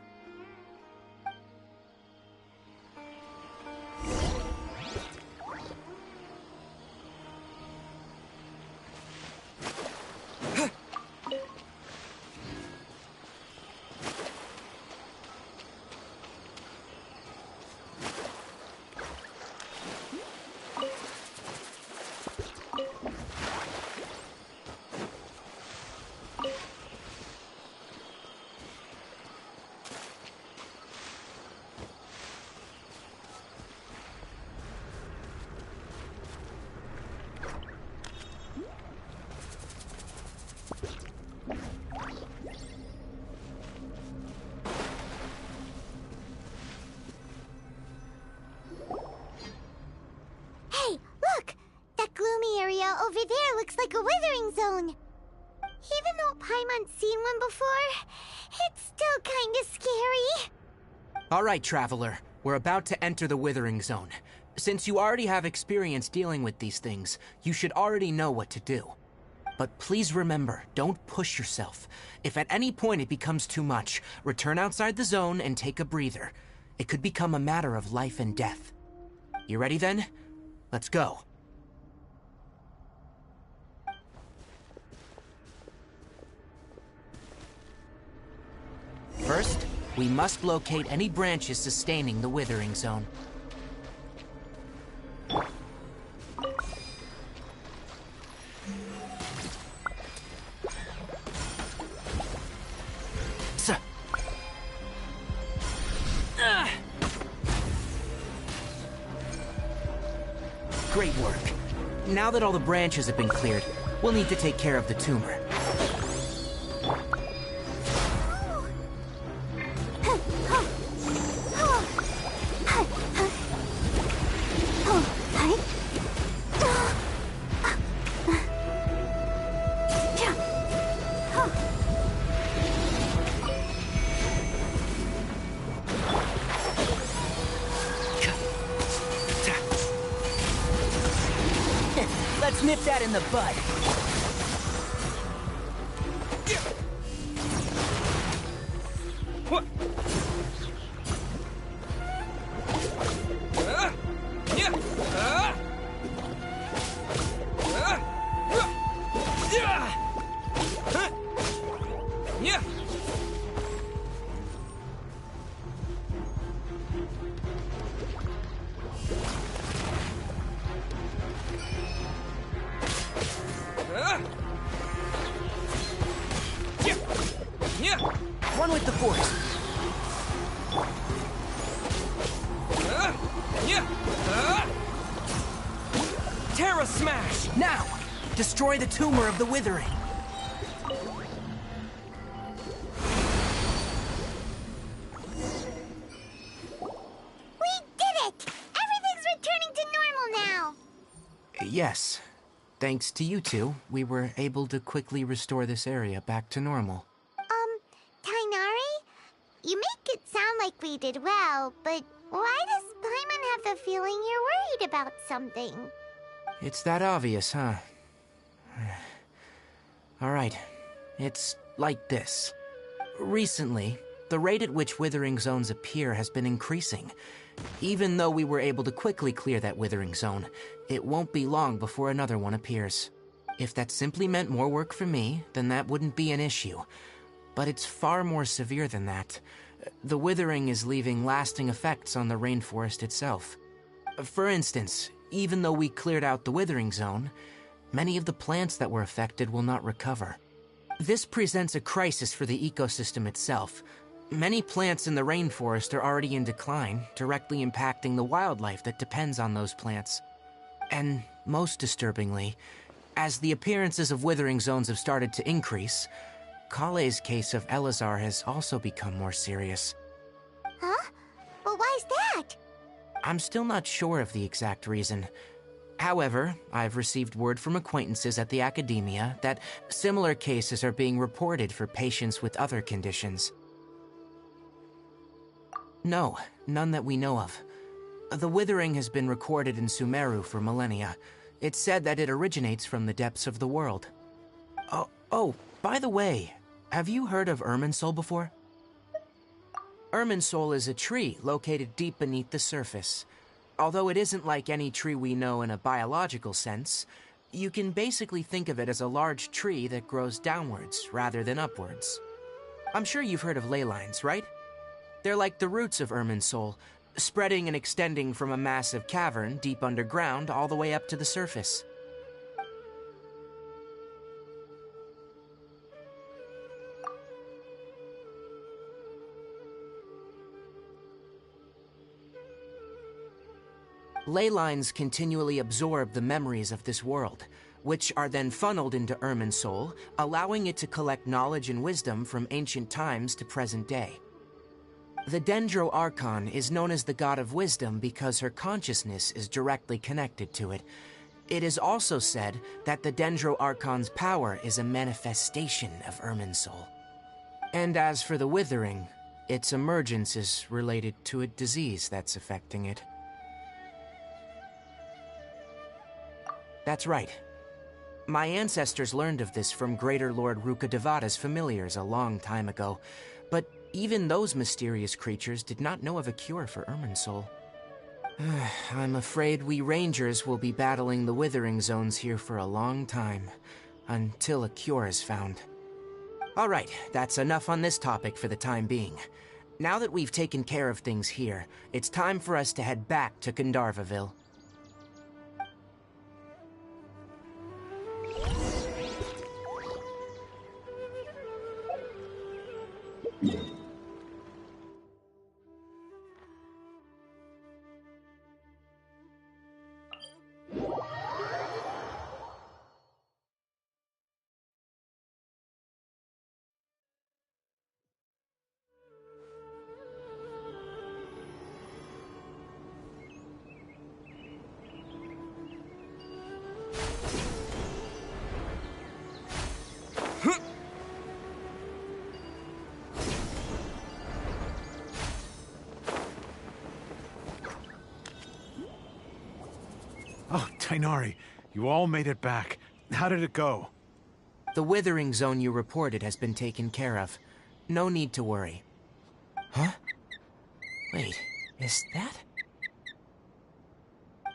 S1: zone. Even though Paimon's seen one before, it's still kinda scary.
S3: Alright, Traveler. We're about to enter the Withering Zone. Since you already have experience dealing with these things, you should already know what to do. But please remember, don't push yourself. If at any point it becomes too much, return outside the zone and take a breather. It could become a matter of life and death. You ready then? Let's go. First, we must locate any branches sustaining the Withering Zone. Great work. Now that all the branches have been cleared, we'll need to take care of the tumor. Let's nip that in the bud. One with the force. Terra Smash! Now! Destroy the tumor of the Withering.
S1: We did it! Everything's returning to normal now!
S3: Yes. Thanks to you two, we were able to quickly restore this area back to normal.
S1: Tainari? You make it sound like we did well, but why does Paimon have the feeling you're worried about something?
S3: It's that obvious, huh? Alright, it's like this. Recently, the rate at which Withering Zones appear has been increasing. Even though we were able to quickly clear that Withering Zone, it won't be long before another one appears. If that simply meant more work for me, then that wouldn't be an issue. But it's far more severe than that. The Withering is leaving lasting effects on the rainforest itself. For instance, even though we cleared out the Withering Zone, many of the plants that were affected will not recover. This presents a crisis for the ecosystem itself. Many plants in the rainforest are already in decline, directly impacting the wildlife that depends on those plants. And most disturbingly, as the appearances of Withering Zones have started to increase, Kale's case of Elazar has also become more serious.
S1: Huh? Well, why's that?
S3: I'm still not sure of the exact reason. However, I've received word from acquaintances at the academia that similar cases are being reported for patients with other conditions. No, none that we know of. The Withering has been recorded in Sumeru for millennia. It's said that it originates from the depths of the world. Oh, by the way, have you heard of Irminsul before? Irminsul is a tree located deep beneath the surface. Although it isn't like any tree we know in a biological sense, you can basically think of it as a large tree that grows downwards rather than upwards. I'm sure you've heard of ley lines, right? They're like the roots of Irminsul, spreading and extending from a massive cavern deep underground all the way up to the surface. Ley lines continually absorb the memories of this world, which are then funneled into Irminsul, allowing it to collect knowledge and wisdom from ancient times to present day. The Dendro Archon is known as the god of wisdom because her consciousness is directly connected to it. It is also said that the Dendro Archon's power is a manifestation of Irminsul. And as for the Withering, its emergence is related to a disease that's affecting it. That's right. My ancestors learned of this from Greater Lord Rukkhadevata's familiars a long time ago, but even those mysterious creatures did not know of a cure for Irminsul. I'm afraid we Rangers will be battling the Withering Zones here for a long time, until a cure is found. Alright, that's enough on this topic for the time being. Now that we've taken care of things here, it's time for us to head back to Gandharvaville.
S5: Oh, Tighnari, you all made it back. How did it go?
S3: The Withering Zone you reported has been taken care of. No need to worry. Huh? Wait, is that?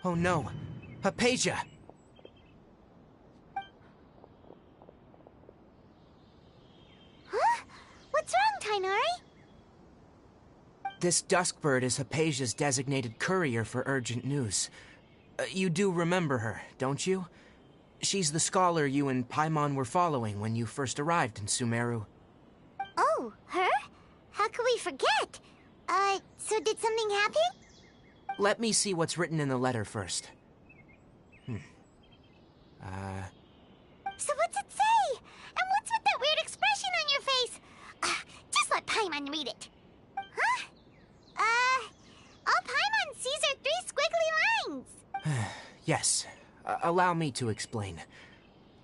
S3: Oh no, Hypatia!
S1: Huh? What's wrong, Tighnari?
S3: This Duskbird is Hypatia's designated courier for urgent news. You do remember her, don't you? She's the scholar you and Paimon were following when you first arrived in Sumeru.
S1: Oh, her? How could we forget? So did something happen?
S3: Let me see what's written in the letter first.
S1: So what's it say? And what's with that weird expression on your face? Just let Paimon read it. Huh? All Paimon sees are 3 squiggly lines.
S3: Yes. Allow me to explain.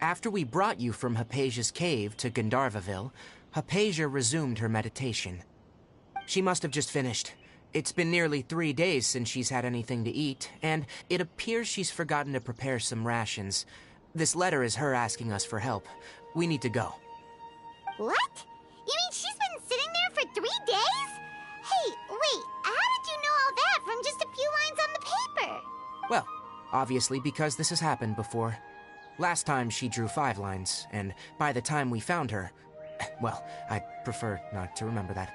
S3: After we brought you from Hypatia's cave to Gandharvaville, Hypatia resumed her meditation. She must have just finished. It's been nearly 3 days since she's had anything to eat, and it appears she's forgotten to prepare some rations. This letter is her asking us for help. We need to go.
S1: What? You mean she's been sitting there for 3 days? Hey, wait, how did you know all that from just a few lines on the paper?
S3: Well, obviously because this has happened before. Last time she drew 5 lines, and by the time we found her... Well, I'd prefer not to remember that.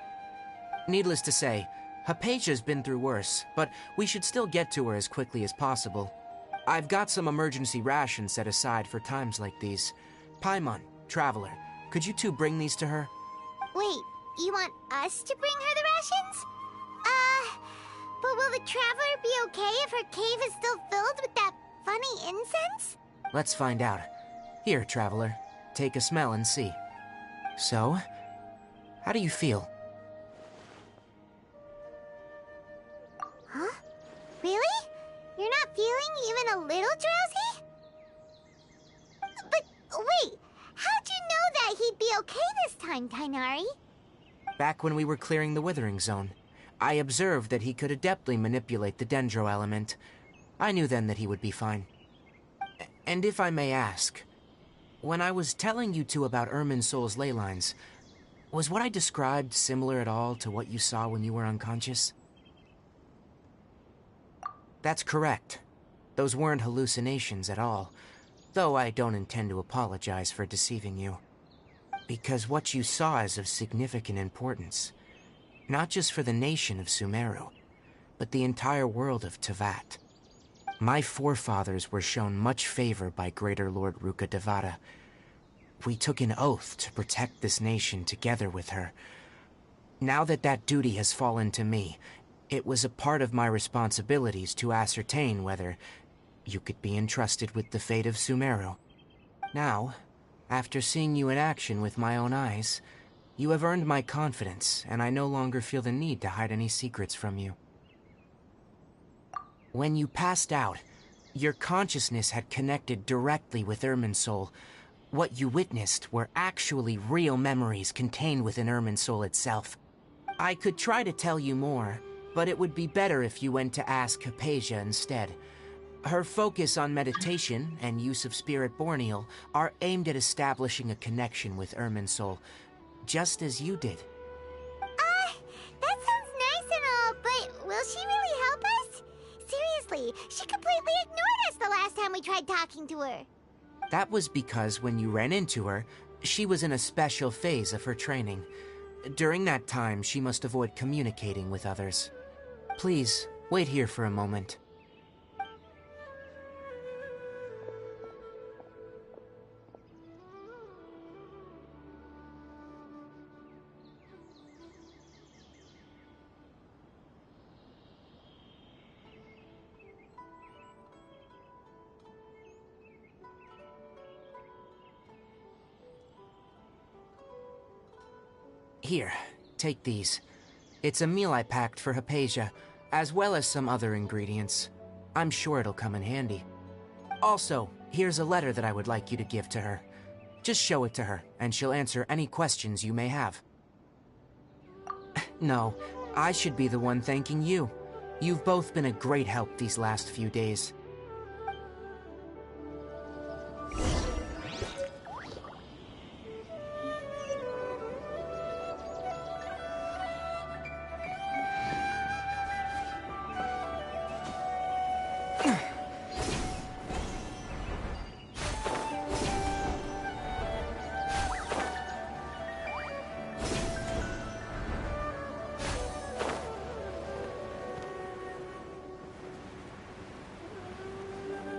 S3: Needless to say, Hypatia's been through worse, but we should still get to her as quickly as possible. I've got some emergency rations set aside for times like these. Paimon, Traveler, could you two bring these to her?
S1: Wait, you want us to bring her the rations? But will the Traveler be okay if her cave is still filled with that funny incense?
S3: Let's find out. Here, Traveler, take a smell and see. So, how do you feel?
S1: Huh? Really? You're not feeling even a little drowsy? But wait, how'd you know that he'd be okay this time, Tighnari?
S3: Back when we were clearing the Withering Zone, I observed that he could adeptly manipulate the Dendro element. I knew then that he would be fine. And if I may ask, when I was telling you two about Irminsul's ley lines, was what I described similar at all to what you saw when you were unconscious? That's correct. Those weren't hallucinations at all, though I don't intend to apologize for deceiving you. Because what you saw is of significant importance. Not just for the nation of Sumeru, but the entire world of Teyvat. My forefathers were shown much favor by Greater Lord Rukkhadevata. We took an oath to protect this nation together with her. Now that that duty has fallen to me, it was a part of my responsibilities to ascertain whether you could be entrusted with the fate of Sumeru. Now, after seeing you in action with my own eyes, you have earned my confidence, and I no longer feel the need to hide any secrets from you. When you passed out, Your consciousness had connected directly with Irminsul. What you witnessed were actually real memories contained within Irminsul itself. I could try to tell you more, but it would be better if you went to ask Hypatia instead. Her focus on meditation and use of Spirit Borneal are aimed at establishing a connection with Irminsul, just as you did.
S1: That sounds nice and all, but will she really help us? Seriously, she completely ignored us the last time we tried talking to her.
S3: That was because when you ran into her, she was in a special phase of her training. During that time, she must avoid communicating with others. Please, wait here for a moment. Here, take these. It's a meal I packed for Hypatia, as well as some other ingredients. I'm sure it'll come in handy. Also, here's a letter that I would like you to give to her. Just show it to her, and she'll answer any questions you may have. No, I should be the one thanking you. You've both been a great help these last few days.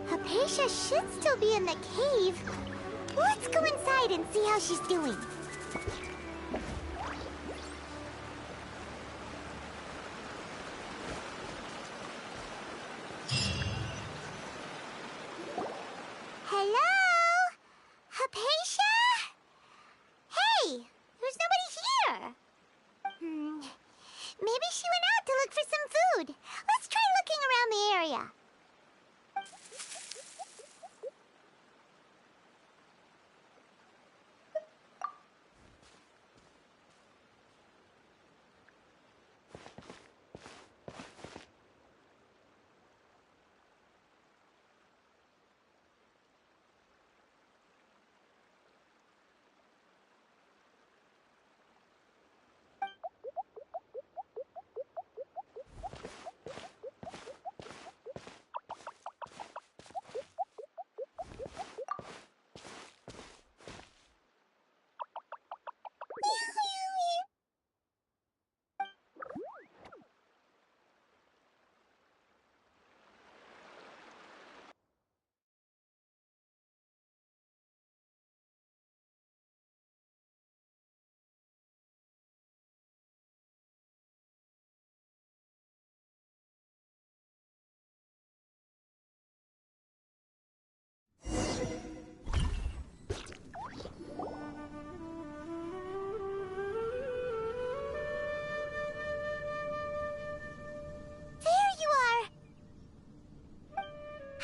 S1: Hypatia should still be in the cave. Let's go inside and see how she's doing. Hello? Hypatia? Hey, there's nobody here. Maybe she went out to look for some food. Let's try looking around the area.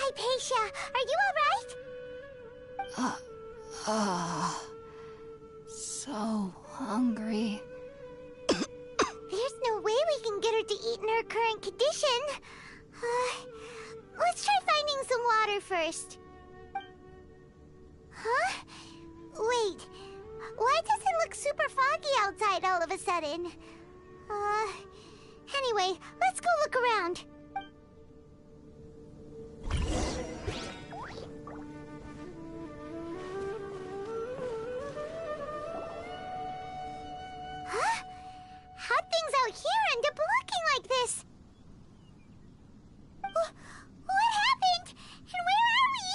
S1: Hypatia, are you alright?
S4: So hungry.
S1: There's no way we can get her to eat in her current condition. Let's try finding some water first. Huh? Wait, why does it look super foggy outside all of a sudden? Anyway, let's go look around. Huh? How'd things out here end up looking like this? What happened? And where are we?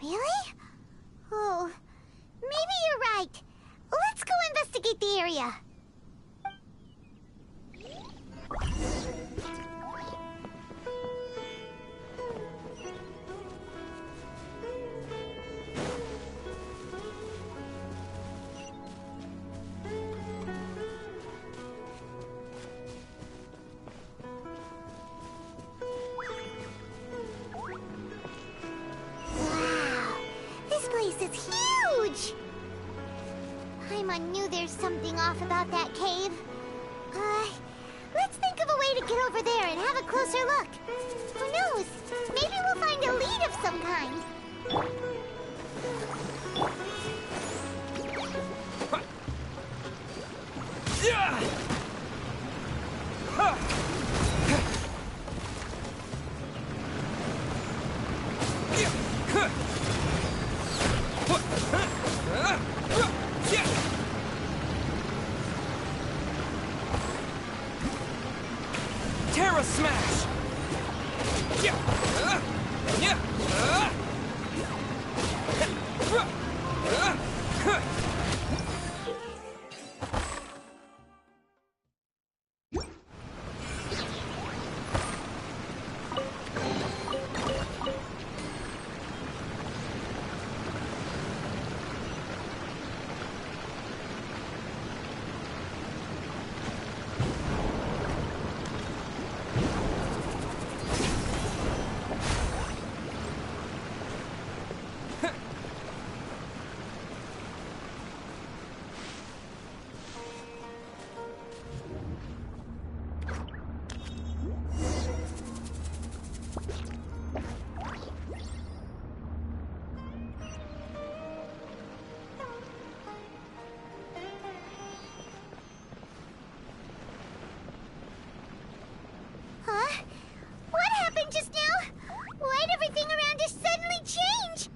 S1: Really? Oh, maybe you're Paimon knew there's something off about that cave. Let's think of a way to get over there and have a closer look. Who knows? Maybe we'll find a lead of some kind.
S3: Terra Smash!
S1: Huh? What happened just now? Why'd everything around us suddenly change?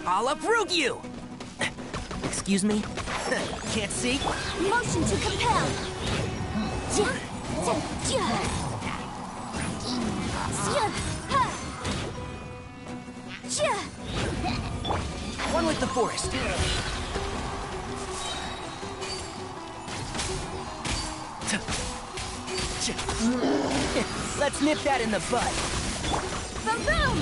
S3: I'll uproot you! Excuse me? Can't see?
S2: Motion to compel.
S3: One with the forest. Let's nip that in the bud.
S2: Boom, boom!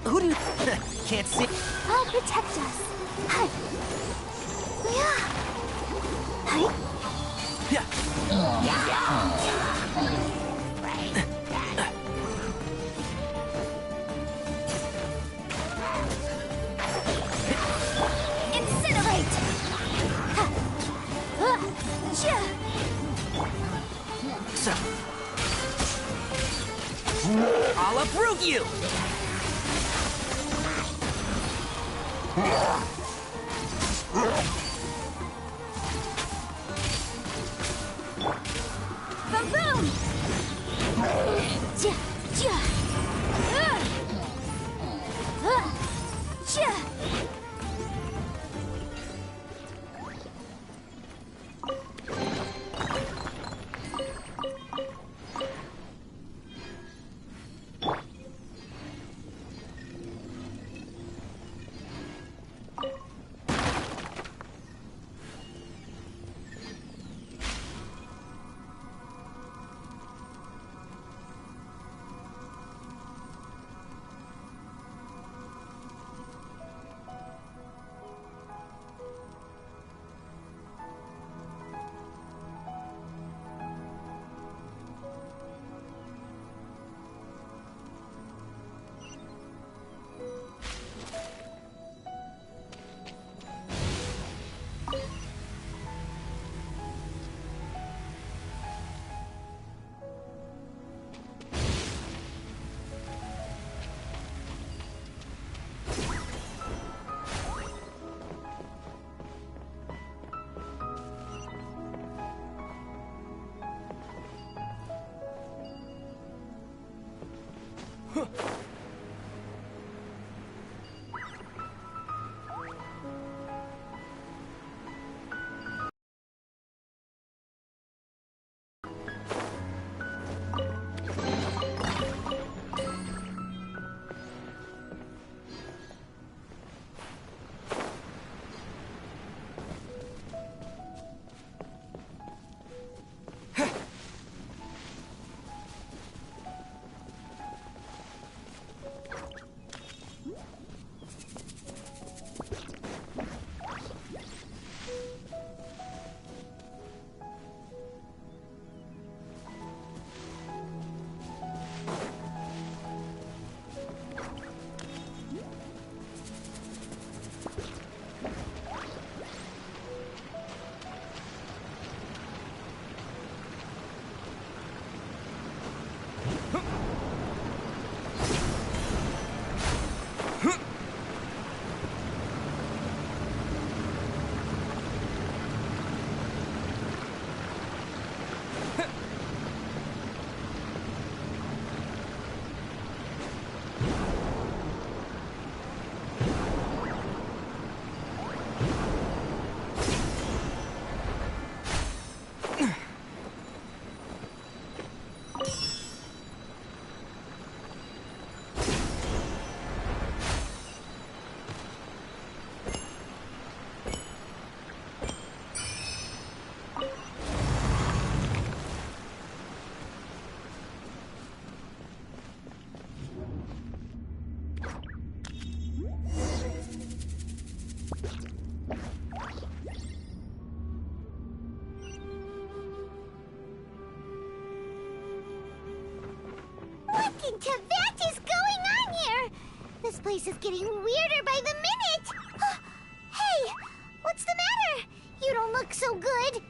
S3: Who do you... Can't see...
S2: I'll protect us. Hi. Incinerate!
S3: So... I'll uproot you!
S2: Boom, boom!
S1: fucking Tibet is going on here? This place is getting weirder by the minute! Hey! What's the matter? You don't look so good.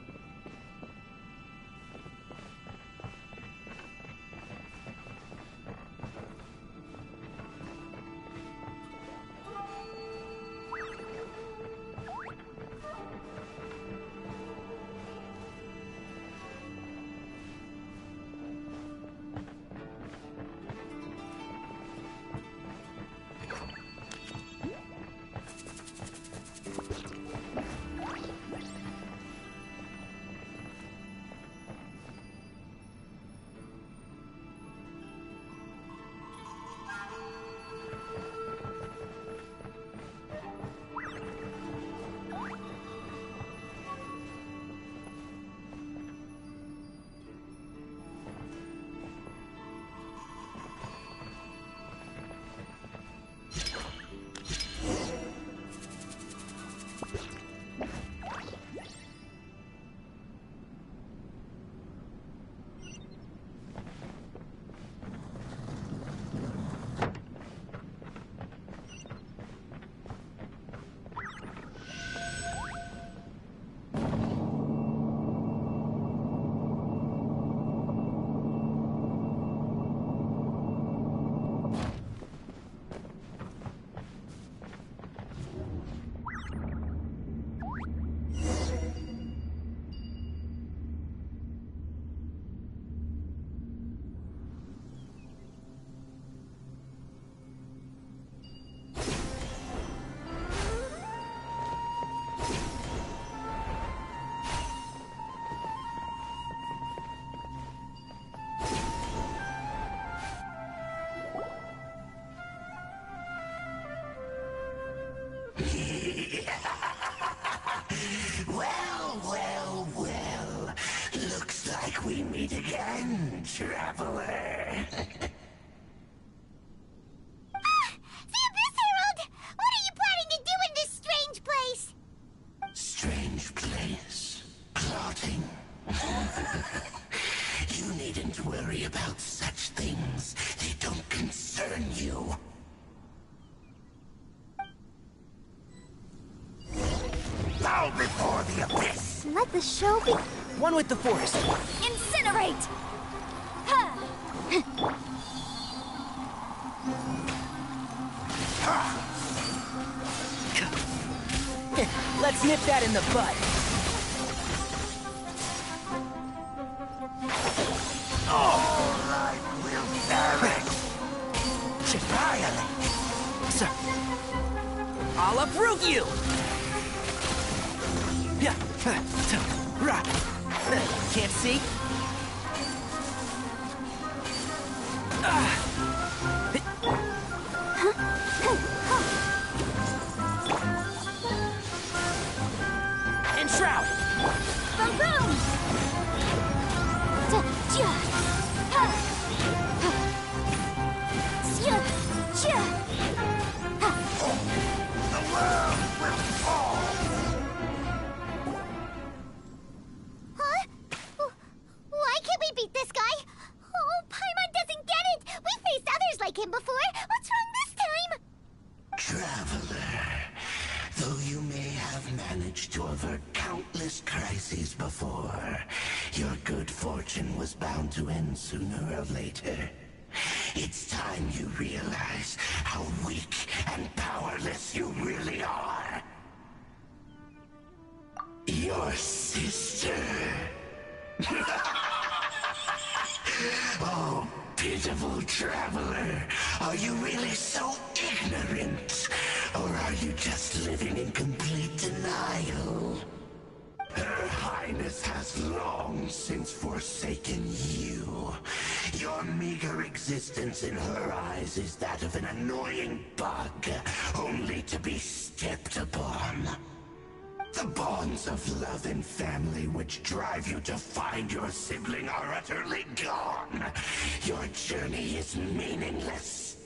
S7: Well. Looks like we meet again, traveler.
S1: The Abyss Herald! What are you planning to do in this strange place?
S7: Strange place. Plotting. You needn't worry about such things. They don't concern you. Bow before the abyss!
S2: Let the show be.
S3: One with the forest.
S2: Incinerate!
S3: Let's nip that in the bud.
S7: All life will perish. Violate.
S3: So, I'll uproot you! Can't see? Enshroud!
S2: Boom boom!
S7: The world will fall.
S1: Huh? Why can't we beat this guy? Oh, Paimon doesn't get it! We faced others like him before! What's wrong this time?
S7: Traveler, though you may have managed to avert countless crises before, your good fortune was bound to end sooner or later. It's time you realize how weak and powerless you really are. Your sister. Oh, pitiful traveler. Are you really so ignorant? Or are you just living in complete denial? Her Highness has long since forsaken you. Your meager existence in her eyes is that of an annoying bug, only to be stepped upon. The bonds of love and family which drive you to find your sibling are utterly gone. Your journey is meaningless.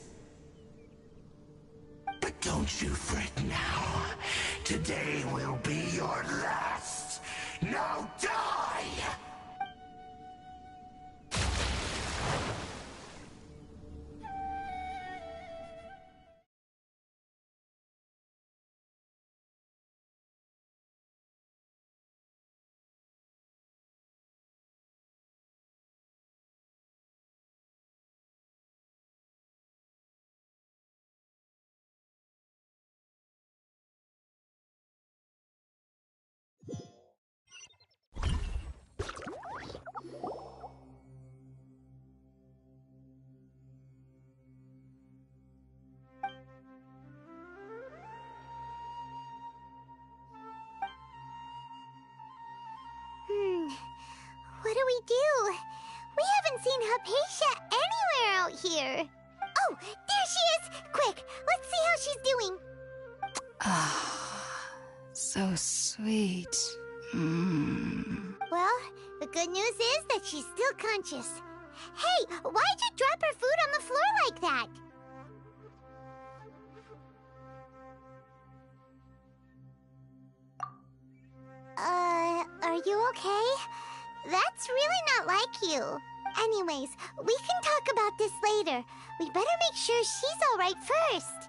S7: But don't you fret now. Today will be your last. Now die!
S1: do we do? We haven't seen Hypatia anywhere out here. Oh, there she is! Quick, let's see how she's doing.
S8: Ah, so sweet.
S1: Well, the good news is that she's still conscious. Hey, why'd you drop her food on the floor like that? Are you okay? That's really not like you. Anyways, we can talk about this later. We better make sure she's alright first.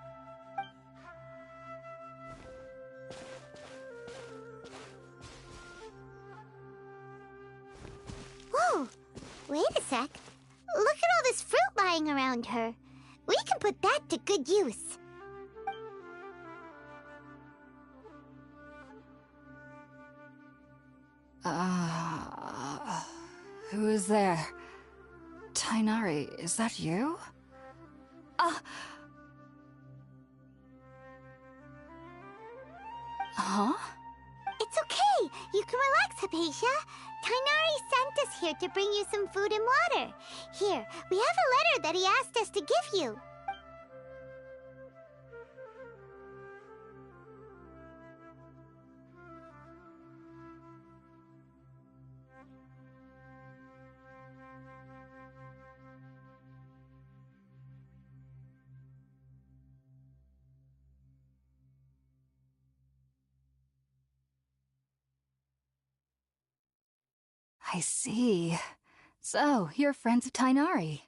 S1: Whoa! Wait a sec. Look at all this fruit lying around her. We can put that to good use.
S8: Who is there? Tighnari, is that you? Huh?
S1: It's okay. You can relax, Hypatia. Tighnari sent us here to bring you some food and water. Here, we have a letter that he asked us to give you.
S8: I see. So, you're friends of Tighnari.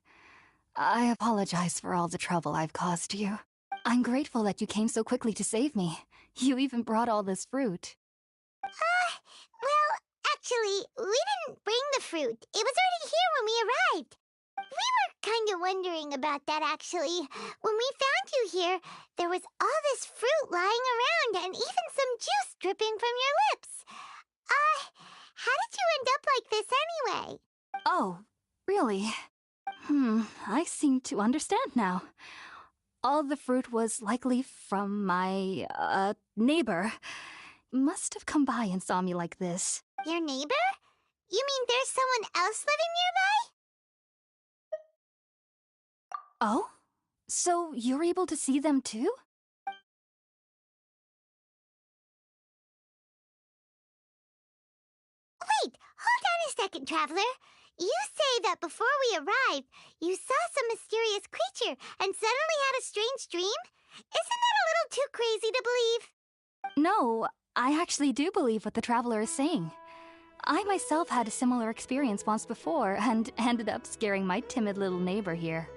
S8: I apologize for all the trouble I've caused you. I'm grateful that you came so quickly to save me. You even brought all this fruit.
S1: Well, actually, we didn't bring the fruit. It was already here when we arrived. We were kind of wondering about that, actually. When we found you here, there was all this fruit lying around and even some juice dripping from your lips. How did you end up like this anyway?
S8: Oh, really? I seem to understand now. All the fruit was likely from my, neighbor. Must have come by and saw me like this.
S1: Your neighbor? You mean there's someone else living nearby?
S8: Oh? So you're able to see them too?
S1: Wait, hold on a second, Traveler. You say that before we arrived, you saw some mysterious creature and suddenly had a strange dream? Isn't that a little too crazy to believe?
S8: No, I actually do believe what the Traveler is saying. I myself had a similar experience once before and ended up scaring my timid little neighbor here.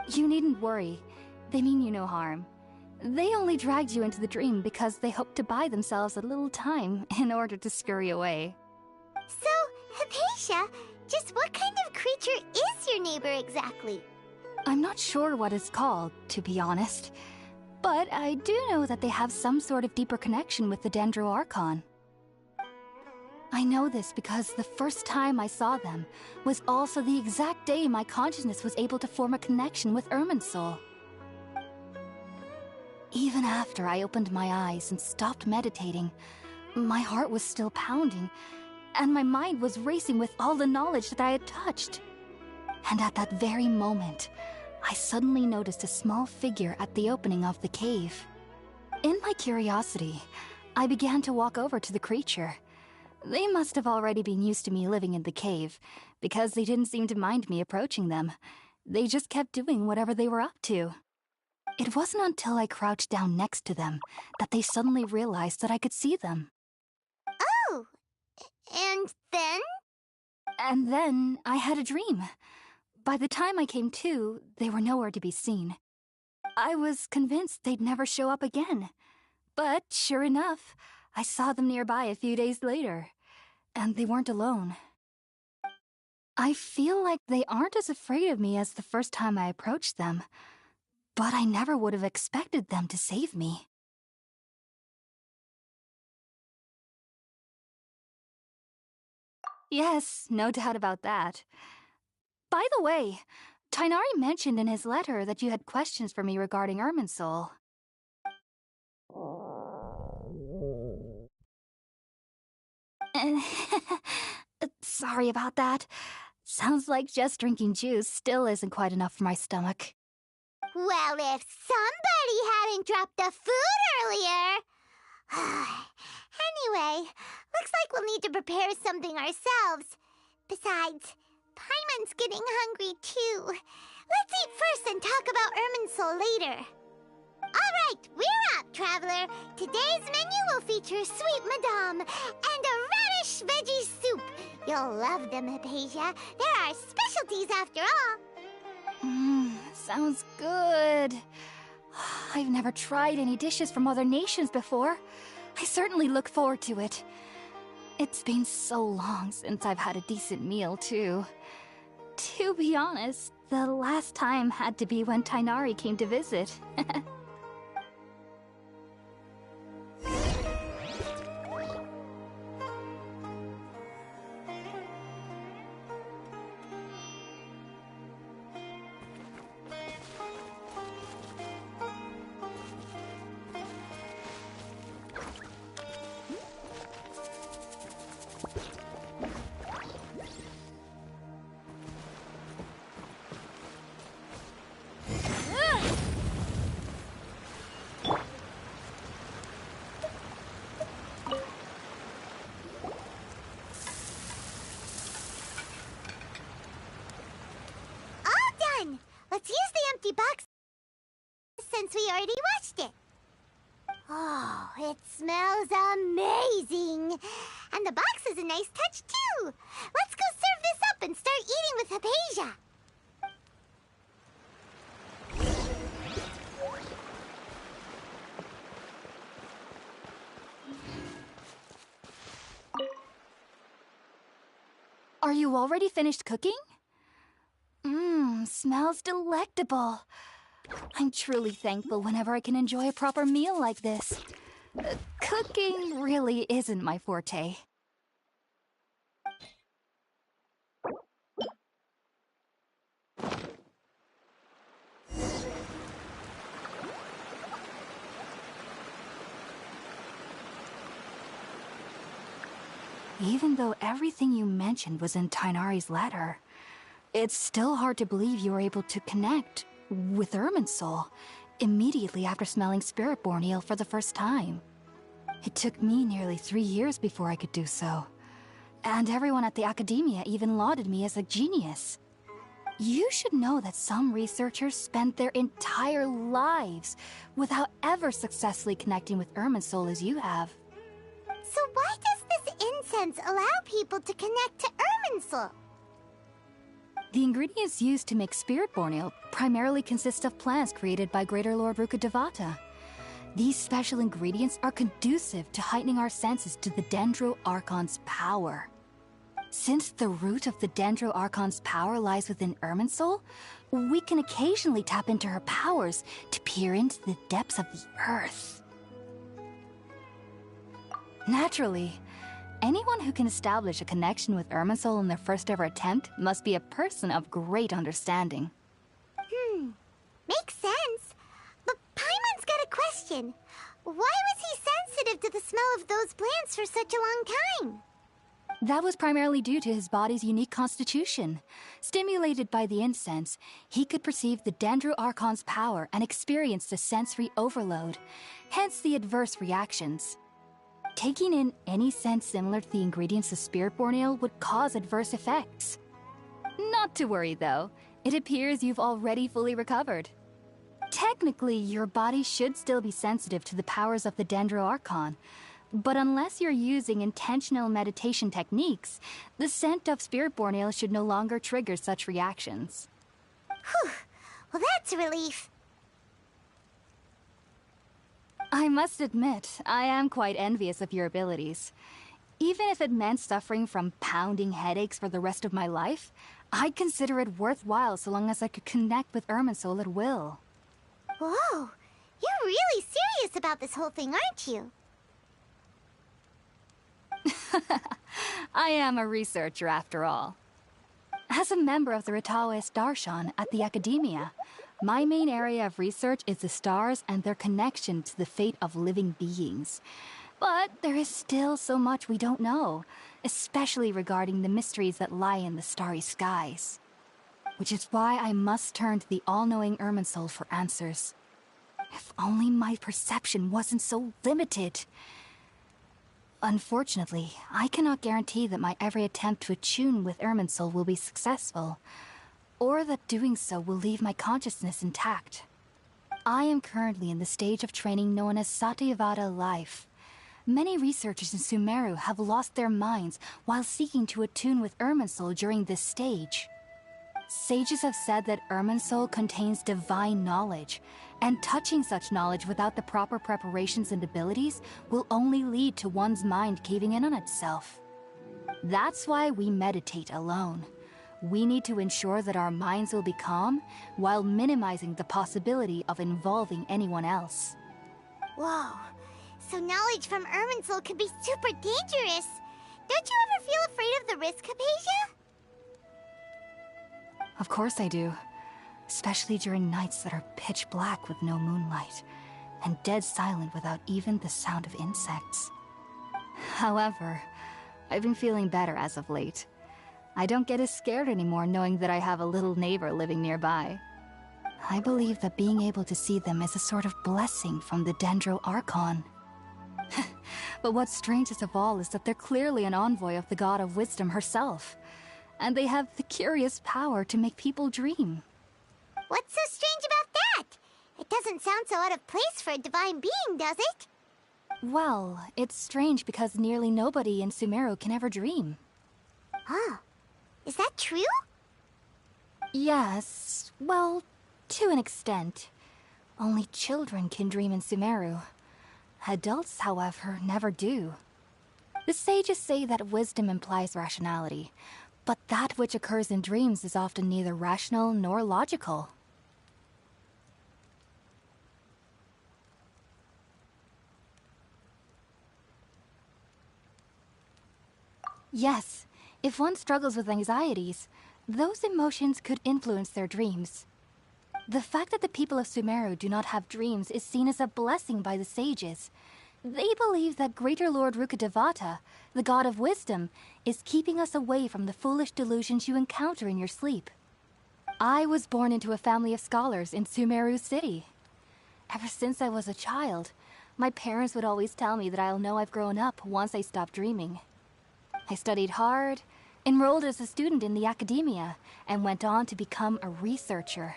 S8: You needn't worry. They mean you no harm. They only dragged you into the dream because they hoped to buy themselves a little time in order to scurry away.
S1: So, Hypatia, just what kind of creature is your neighbor exactly?
S8: I'm not sure what it's called, to be honest. But I do know that they have some sort of deeper connection with the Dendro Archon. I know this because the first time I saw them was also the exact day my consciousness was able to form a connection with Irminsul. Even after I opened my eyes and stopped meditating, my heart was still pounding, and my mind was racing with all the knowledge that I had touched. And at that very moment, I suddenly noticed a small figure at the opening of the cave. In my curiosity, I began to walk over to the creature. They must have already been used to me living in the cave, because they didn't seem to mind me approaching them. They just kept doing whatever they were up to. It wasn't until I crouched down next to them that they suddenly realized that I could see them.
S1: Oh, and then?
S8: And then I had a dream. By the time I came to, they were nowhere to be seen. I was convinced they'd never show up again. But sure enough, I saw them nearby a few days later, and they weren't alone. I feel like they aren't as afraid of me as the first time I approached them, but I never would have expected them to save me. Yes, no doubt about that. By the way, Tighnari mentioned in his letter that you had questions for me regarding Irminsul. sorry about that. Sounds like just drinking juice still isn't quite enough for my stomach.
S1: Well, if somebody hadn't dropped the food earlier... Anyway, looks like we'll need to prepare something ourselves. Besides, Paimon's getting hungry too. Let's eat first and talk about Irminsul later. Alright, we're up, Traveler. Today's menu will feature Sweet Madame and a radish veggie soup. You'll love them, Hypatia. They're our specialties after all.
S8: Sounds good. I've never tried any dishes from other nations before. I certainly look forward to it. It's been so long since I've had a decent meal, too. To be honest, the last time had to be when Tighnari came to visit.
S1: Let's use the empty box since we already washed it. Oh, it smells amazing. And the box is a nice touch, too. Let's go serve this up and start eating with Hypatia.
S8: Are you already finished cooking? Smells delectable. I'm truly thankful whenever I can enjoy a proper meal like this. Cooking really isn't my forte. Even though everything you mentioned was in Tighnari's letter, it's still hard to believe you were able to connect with Irminsul immediately after smelling Spiritborn Ale for the first time. It took me nearly 3 years before I could do so. And everyone at the Academia even lauded me as a genius. You should know that some researchers spend their entire lives without ever successfully connecting with Irminsul as you have.
S1: So why does this incense allow people to connect to Irminsul?
S8: The ingredients used to make Spiritborn Ale primarily consist of plants created by Greater Lord Rukkhadevata. These special ingredients are conducive to heightening our senses to the Dendro Archon's power. Since the root of the Dendro Archon's power lies within Irminsul, we can occasionally tap into her powers to peer into the depths of the earth. Naturally, anyone who can establish a connection with Irminsul in their first ever attempt must be a person of great understanding.
S1: Makes sense. But Paimon's got a question. Why was he sensitive to the smell of those plants for such a long time?
S8: That was primarily due to his body's unique constitution. Stimulated by the incense, he could perceive the Dendro Archon's power and experience the sensory overload, hence the adverse reactions. Taking in any scent similar to the ingredients of Spiritborn Ale would cause adverse effects. Not to worry, though. It appears you've already fully recovered. Technically, your body should still be sensitive to the powers of the Dendro Archon, but unless you're using intentional meditation techniques, the scent of Spiritborn Ale should no longer trigger such reactions.
S1: Whew. Well, that's a relief.
S8: I must admit, I am quite envious of your abilities. Even if it meant suffering from pounding headaches for the rest of my life, I'd consider it worthwhile so long as I could connect with Irminsul at will.
S1: Whoa, you're really serious about this whole thing, aren't you?
S8: I am a researcher after all. As a member of the Ritaoist Archon at the Academia, my main area of research is the stars and their connection to the fate of living beings. But there is still so much we don't know, especially regarding the mysteries that lie in the starry skies. Which is why I must turn to the all-knowing Irminsul for answers. If only my perception wasn't so limited. Unfortunately, I cannot guarantee that my every attempt to attune with Irminsul will be successful, or that doing so will leave my consciousness intact. I am currently in the stage of training known as Satyavada life. Many researchers in Sumeru have lost their minds while seeking to attune with Irminsul during this stage. Sages have said that Irminsul contains divine knowledge, and touching such knowledge without the proper preparations and abilities will only lead to one's mind caving in on itself. That's why we meditate alone. We need to ensure that our minds will be calm, while minimizing the possibility of involving anyone else.
S1: Whoa. So knowledge from Irminsul can be super dangerous. Don't you ever feel afraid of the risk, Hypatia?
S8: Of course I do. Especially during nights that are pitch black with no moonlight, and dead silent without even the sound of insects. However, I've been feeling better as of late. I don't get as scared anymore knowing that I have a little neighbor living nearby. I believe that being able to see them is a sort of blessing from the Dendro Archon. But what's strangest of all is that they're clearly an envoy of the God of Wisdom herself, and they have the curious power to make people dream.
S1: What's so strange about that? It doesn't sound so out of place for a divine being, does it?
S8: Well, it's strange because nearly nobody in Sumeru can ever dream.
S1: Huh. Is that true?
S8: Yes, well, to an extent. Only children can dream in Sumeru. Adults, however, never do. The sages say that wisdom implies rationality, but that which occurs in dreams is often neither rational nor logical. Yes, if one struggles with anxieties, those emotions could influence their dreams. The fact that the people of Sumeru do not have dreams is seen as a blessing by the sages. They believe that Greater Lord Rukkhadevata, the god of wisdom, is keeping us away from the foolish delusions you encounter in your sleep. I was born into a family of scholars in Sumeru City. Ever since I was a child, my parents would always tell me that I'll know I've grown up once I stop dreaming. I studied hard, enrolled as a student in the academia, and went on to become a researcher.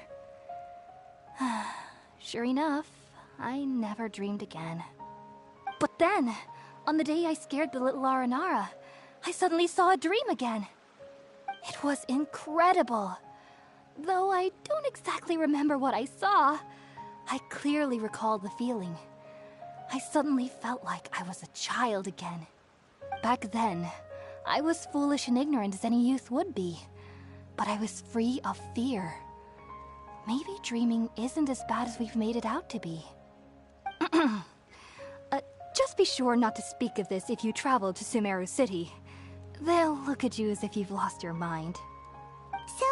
S8: Sure enough, I never dreamed again. But then, on the day I scared the little Aranara, I suddenly saw a dream again. It was incredible. Though I don't exactly remember what I saw, I clearly recall the feeling. I suddenly felt like I was a child again. Back then, I was foolish and ignorant as any youth would be, but I was free of fear. Maybe dreaming isn't as bad as we've made it out to be. Just be sure not to speak of this if you travel to Sumeru City. They'll look at you as if you've lost your mind.
S1: So,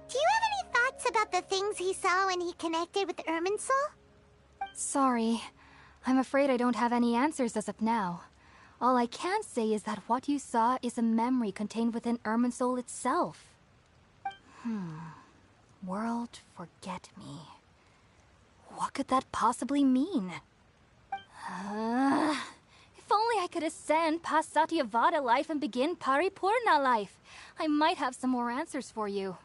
S1: do you have any thoughts about the things he saw when he connected with Irminsul?
S8: Sorry. I'm afraid I don't have any answers as of now. All I can say is that what you saw is a memory contained within Irminsul itself. World forget me. What could that possibly mean? If only I could ascend past Satyavada life and begin Paripurna life, I might have some more answers for you.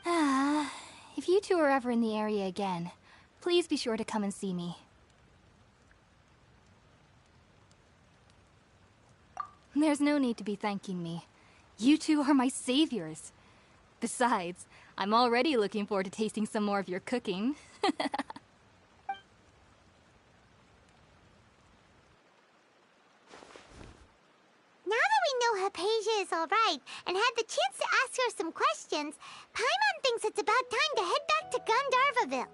S8: If you two are ever in the area again, please be sure to come and see me. There's no need to be thanking me. You two are my saviors. Besides, I'm already looking forward to tasting some more of your cooking.
S1: Now that we know Hypatia is alright and had the chance to ask her some questions, Paimon thinks it's about time to head back to Gandharvaville.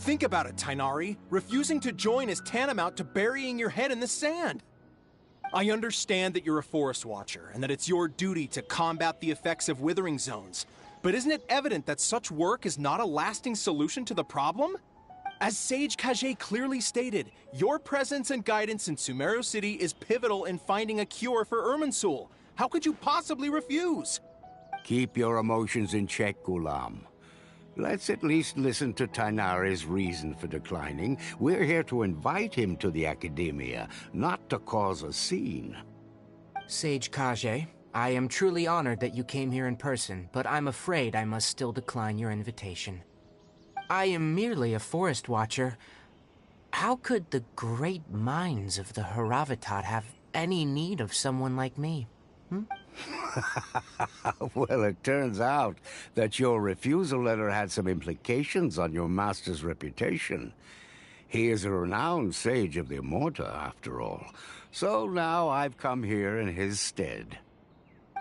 S6: Think about it, Tainari. Refusing to join is tantamount to burying your head in the sand. I understand that you're a Forest Watcher, and that it's your duty to combat the effects of withering zones. But isn't it evident that such work is not a lasting solution to the problem? As Sage Kage clearly stated, your presence and guidance in Sumeru City is pivotal in finding a cure for Irminsul. How could you possibly refuse?
S7: Keep your emotions in check, Gulam. Let's at least listen to Tainari's reason for declining. We're here to invite him to the Academia, not to cause a scene.
S3: Sage Kage, I am truly honored that you came here in person, but I'm afraid I must still decline your invitation. I am merely a Forest Watcher. How could the great minds of the Haravatat have any need of someone like me?
S7: Well, it turns out that your refusal letter had some implications on your master's reputation. He is a renowned sage of the Immorta, after all. So now I've come here in his stead.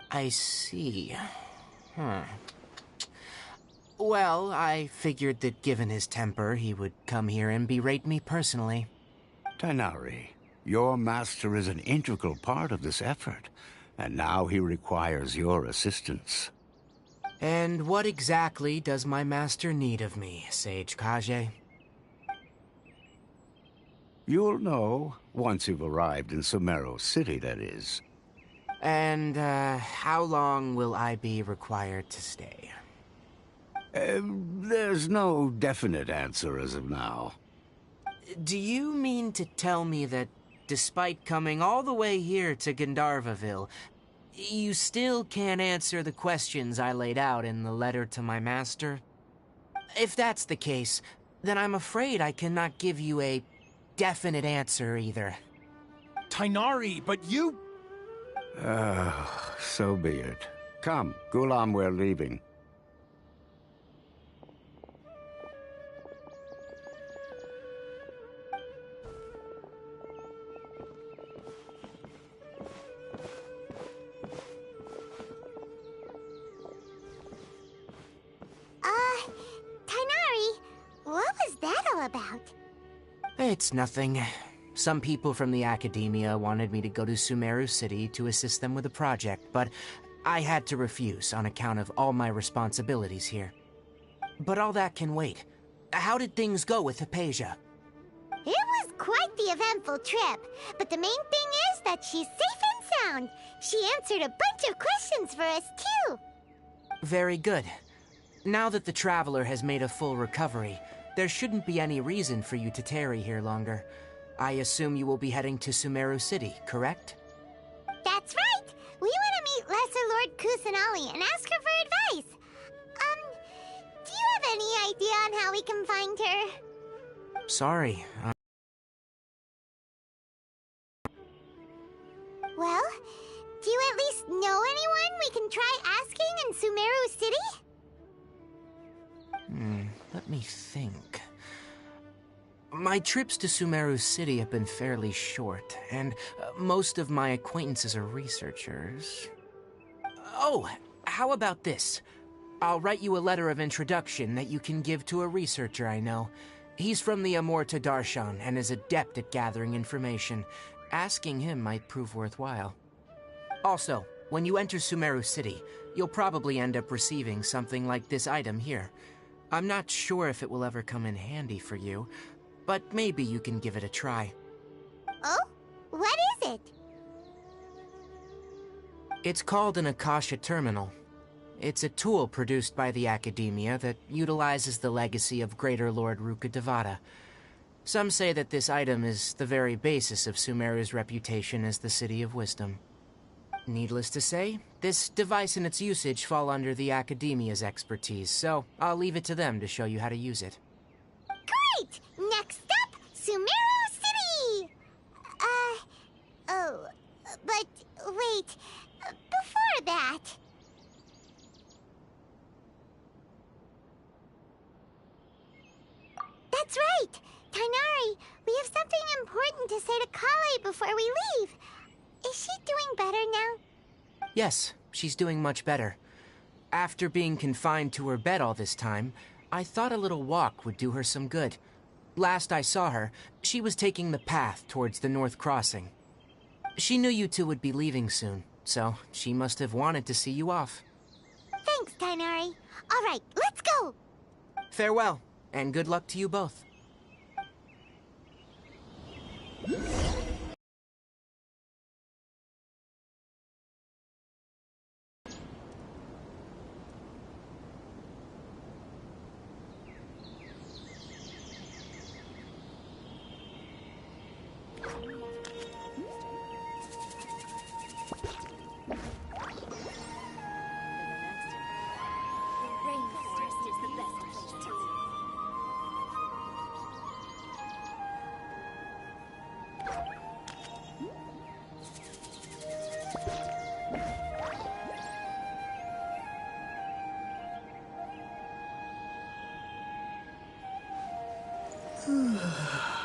S3: I see. Well, I figured that given his temper, he would come here and berate me personally.
S7: Tainari, your master is an integral part of this effort, and now he requires your assistance.
S3: And what exactly does my master need of me, Sage Kage?
S7: You'll know once you've arrived in Sumeru City, that is.
S3: And, how long will I be required to stay?
S7: There's no definite answer as of now.
S3: Do you mean to tell me that, despite coming all the way here to Gandharvaville, you still can't answer the questions I laid out in the letter to my master? If that's the case, then I'm afraid I cannot give you a definite answer either.
S6: Tainari, but you...
S7: So be it. Come, Gulam, we're leaving.
S1: Tainari, what was that all about?
S3: It's nothing. Some people from the Academia wanted me to go to Sumeru City to assist them with a project, but I had to refuse on account of all my responsibilities here. But all that can wait. How did things go with Hypatia?
S1: It was quite the eventful trip, but the main thing is that she's safe and sound. She answered a bunch of questions for us, too.
S3: Very good. Now that the Traveler has made a full recovery, there shouldn't be any reason for you to tarry here longer. I assume you will be heading to Sumeru City, correct?
S1: That's right! We want to meet Lesser Lord Kusanali and ask her for advice. Do you have any idea on how we can find her?
S3: Sorry.
S1: Well, do you at least know anyone we can try asking in Sumeru City?
S3: Let me think. My trips to Sumeru City have been fairly short, and most of my acquaintances are researchers. Oh, how about this? I'll write you a letter of introduction that you can give to a researcher I know. He's from the Immorta Darshan and is adept at gathering information. Asking him might prove worthwhile. Also, when you enter Sumeru City, you'll probably end up receiving something like this item here. I'm not sure if it will ever come in handy for you, but maybe you can give it a try.
S1: Oh? What is it?
S3: It's called an Akasha Terminal. It's a tool produced by the Academia that utilizes the legacy of Greater Lord Rukkhadevata. Some say that this item is the very basis of Sumeru's reputation as the City of Wisdom. Needless to say, this device and its usage fall under the Academia's expertise, so I'll leave it to them to show you how to use it.
S1: Great! Next up, Sumeru City! But wait, before that... That's right! Tainari, we have something important to say to Kale before we leave. Is she doing better now?
S3: Yes, she's doing much better. After being confined to her bed all this time, I thought a little walk would do her some good. Last I saw her, she was taking the path towards the North Crossing. She knew you two would be leaving soon, so she must have wanted to see you off.
S1: Thanks, Tighnari. All right, let's go!
S3: Farewell, and good luck to you both.
S2: Rainforest is the best place to live. For the next interview.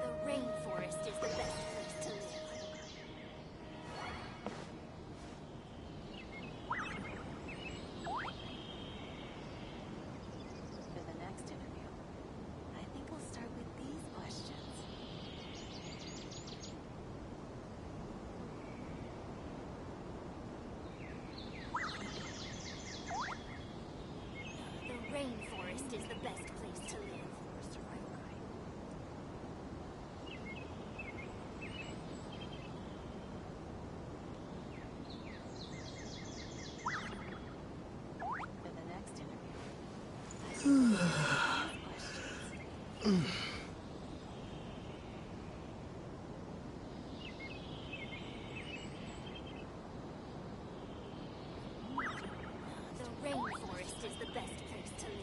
S2: The rainforest is the best place to live. For the next interview, I think I'll start with these questions. The rainforest is the best place to live.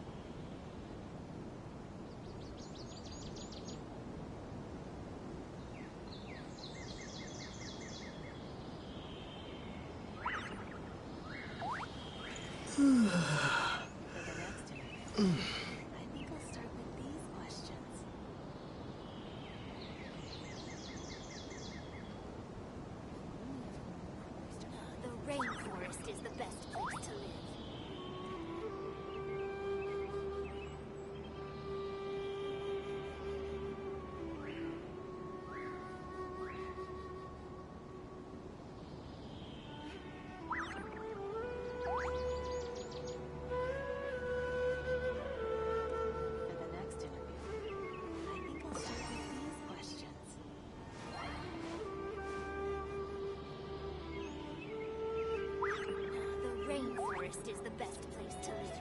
S2: For the next interview, I think I'll start with these questions. The rainforest is the best place to live.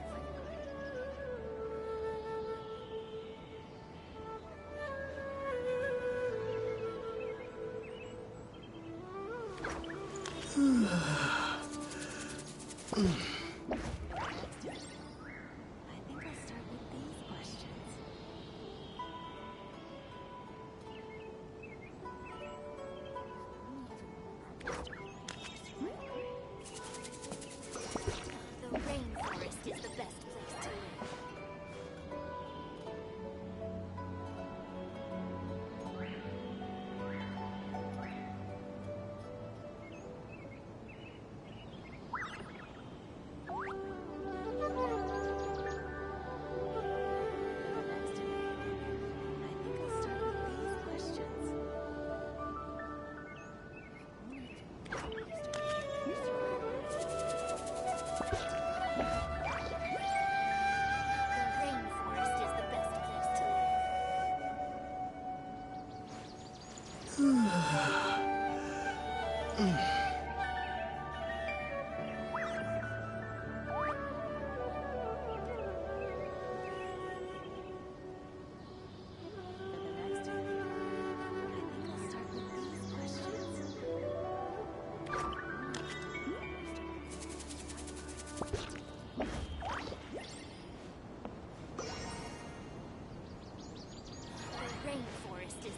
S2: I think I'll start with these questions. The rainforest is the best place to live. For the next interview, I think I'll start with these questions. The rainforest is the best place to live. For the next interview, I think I'll start with these questions. The rainforest is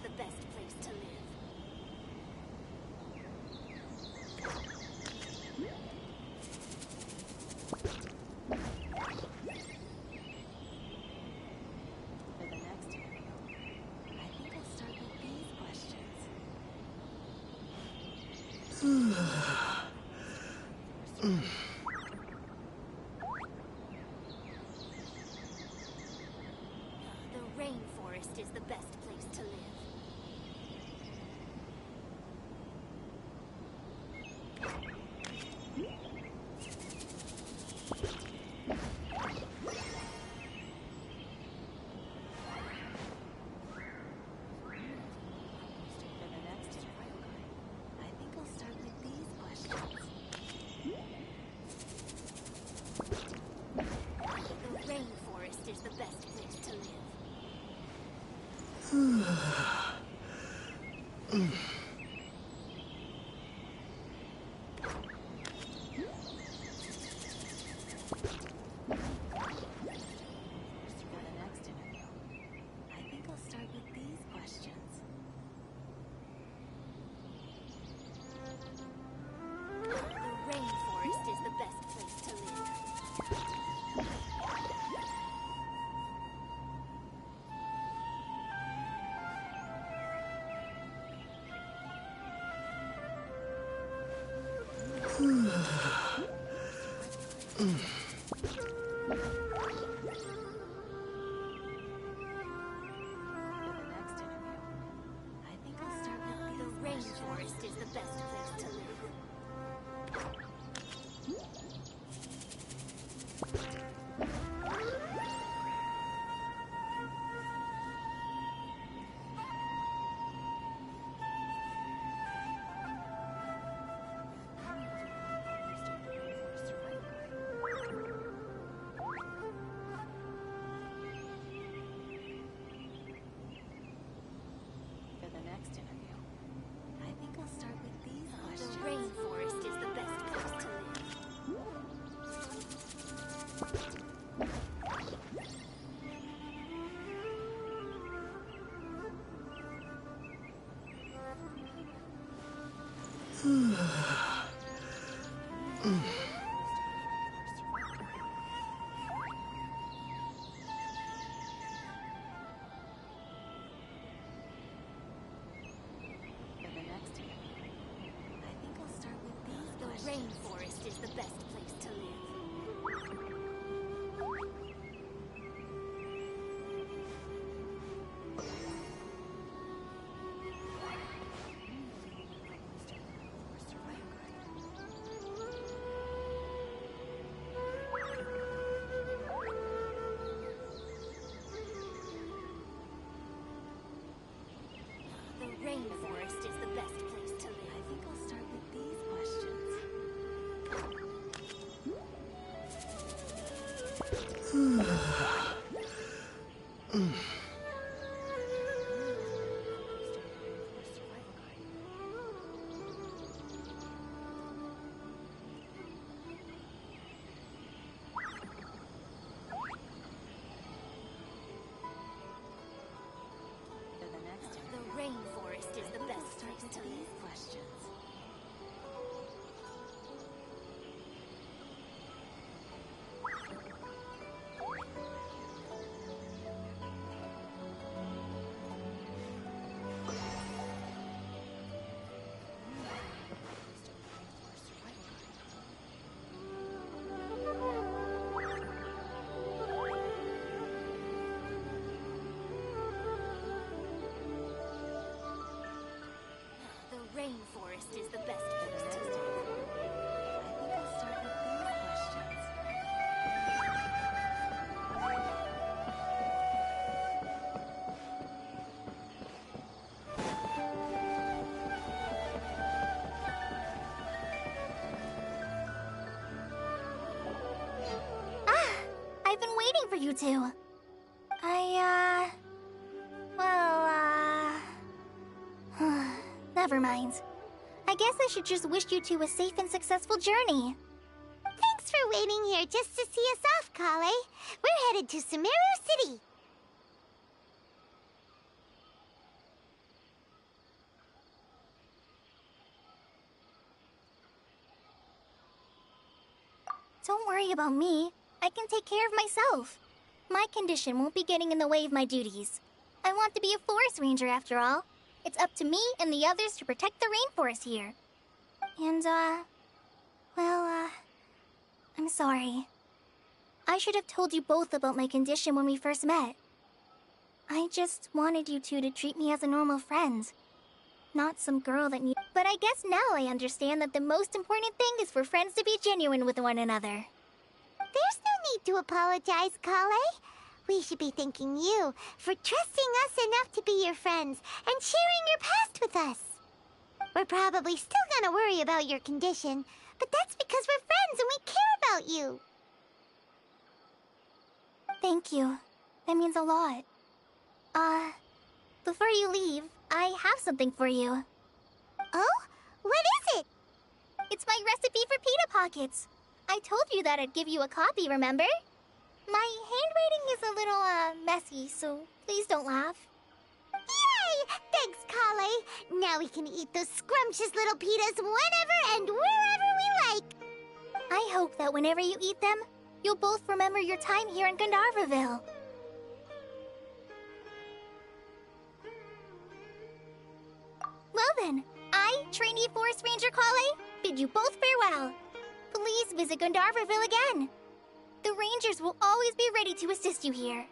S2: rainforest is the best place to live. Rainforest is the best place to live. The rainforest is the best place to live. I think I'll start with these questions. The rainforest is the best place to live. Questions. The rainforest is the best place to live. I think I'll start with these questions. I've been waiting for you two. Never mind. I guess I should just wish you two a safe and successful journey.
S1: Thanks for waiting here just to see us off, Kale. We're headed to Sumeru City.
S2: Don't worry about me. I can take care of myself. My condition won't be getting in the way of my duties. I want to be a forest ranger after all. It's up to me and the others to protect the rainforest here. And, well, I'm sorry. I should have told you both about my condition when we first met. I just wanted you two to treat me as a normal friend. Not some girl that needs. But I guess now I understand that the most important thing is for friends to be genuine with one another.
S1: There's no need to apologize, Kale. We should be thanking you for trusting us enough to be your friends and sharing your past with us. We're probably still gonna worry about your condition, but that's because we're friends and we care about you.
S2: Thank you. That means a lot. Before you leave, I have something for you.
S1: Oh? What is it?
S2: It's my recipe for pita pockets. I told you that I'd give you a copy, remember? My handwriting is a little, messy, so please don't laugh.
S1: Yay! Thanks, Kale. Now we can eat those scrumptious little pitas whenever and wherever we like.
S2: I hope that whenever you eat them, you'll both remember your time here in Gandharvaville. Well then, I, trainee Forest Ranger Kale, bid you both farewell. Please visit Gandharvaville again. The Rangers will always be ready to assist you here.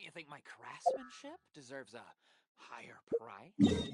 S9: Don't you think my craftsmanship deserves a higher price?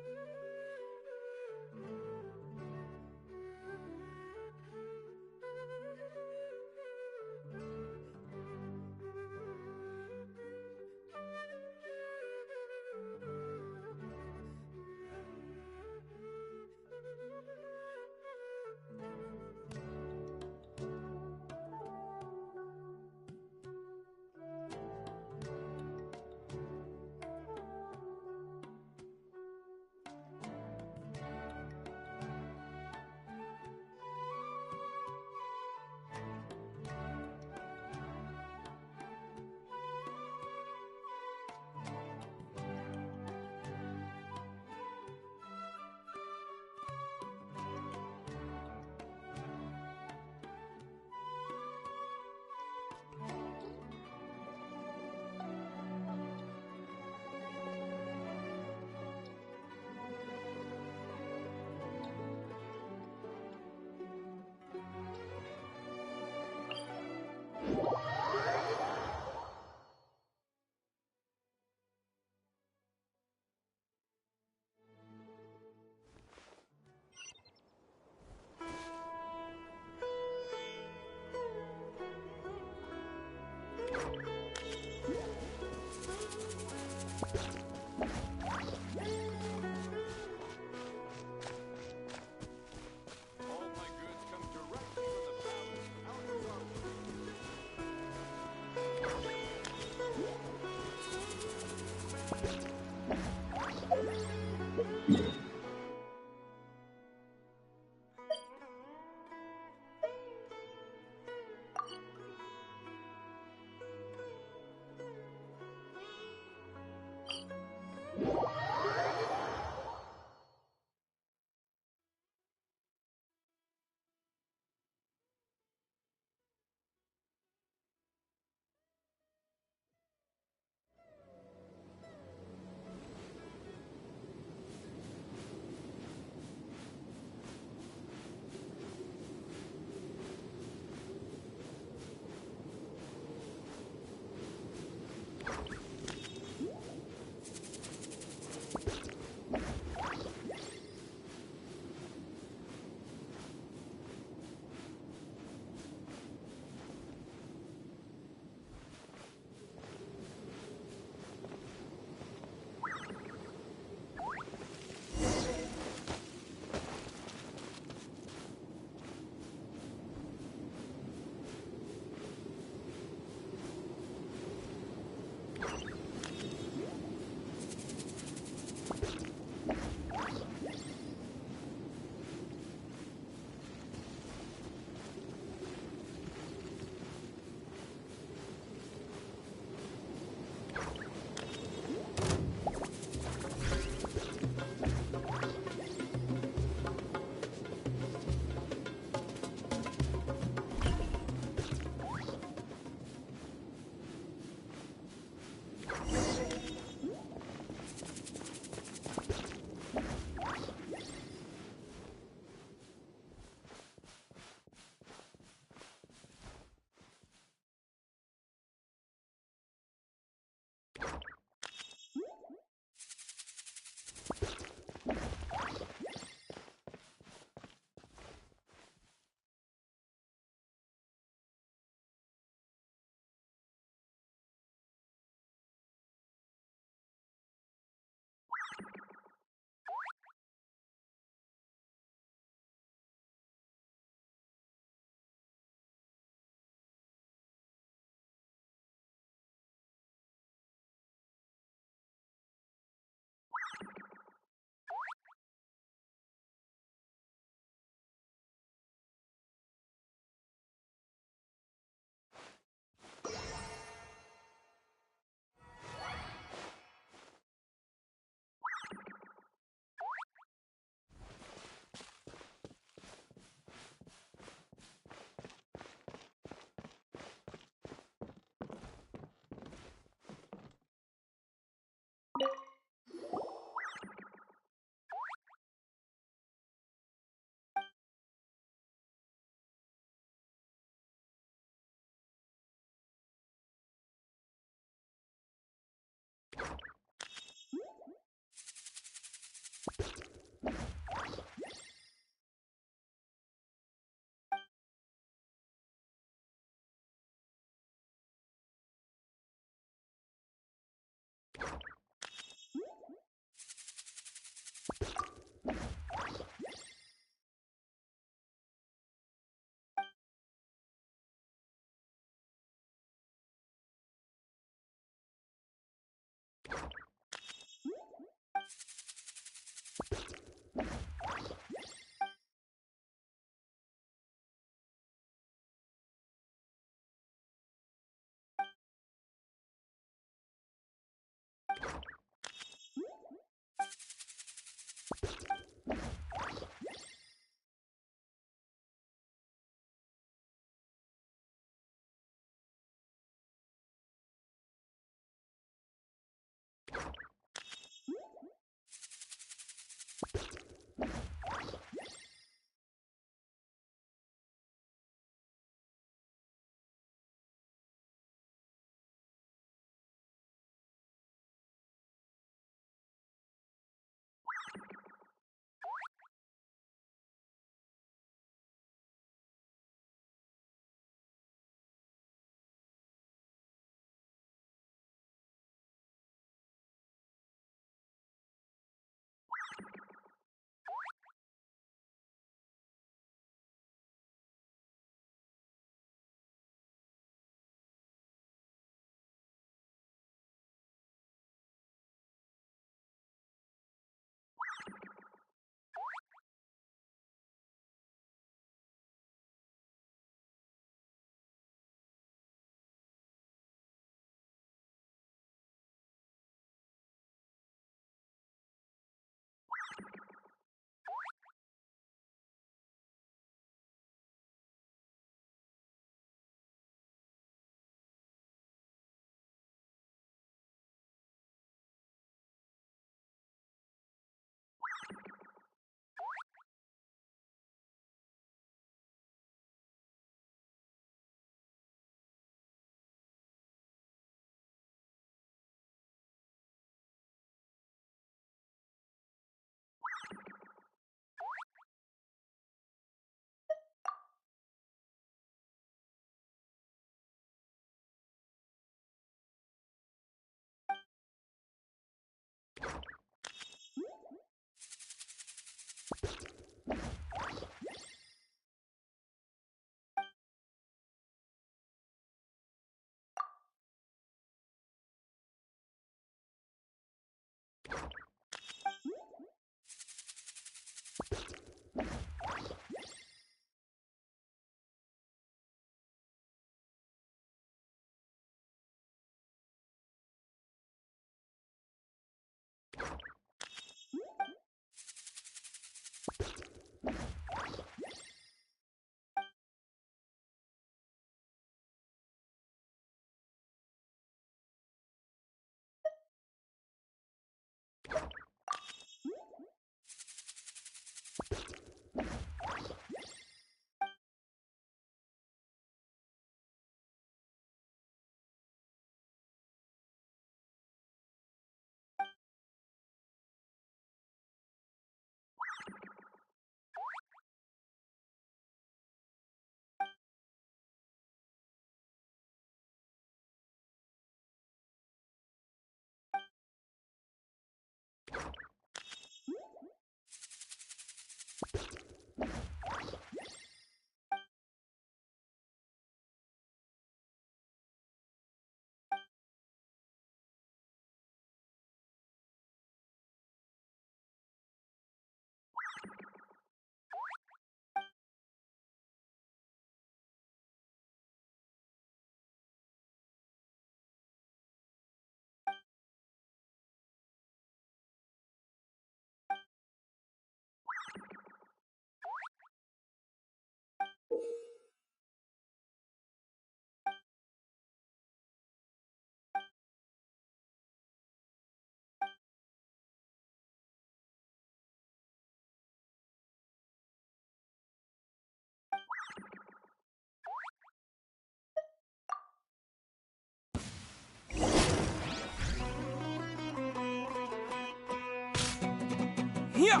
S10: Yeah!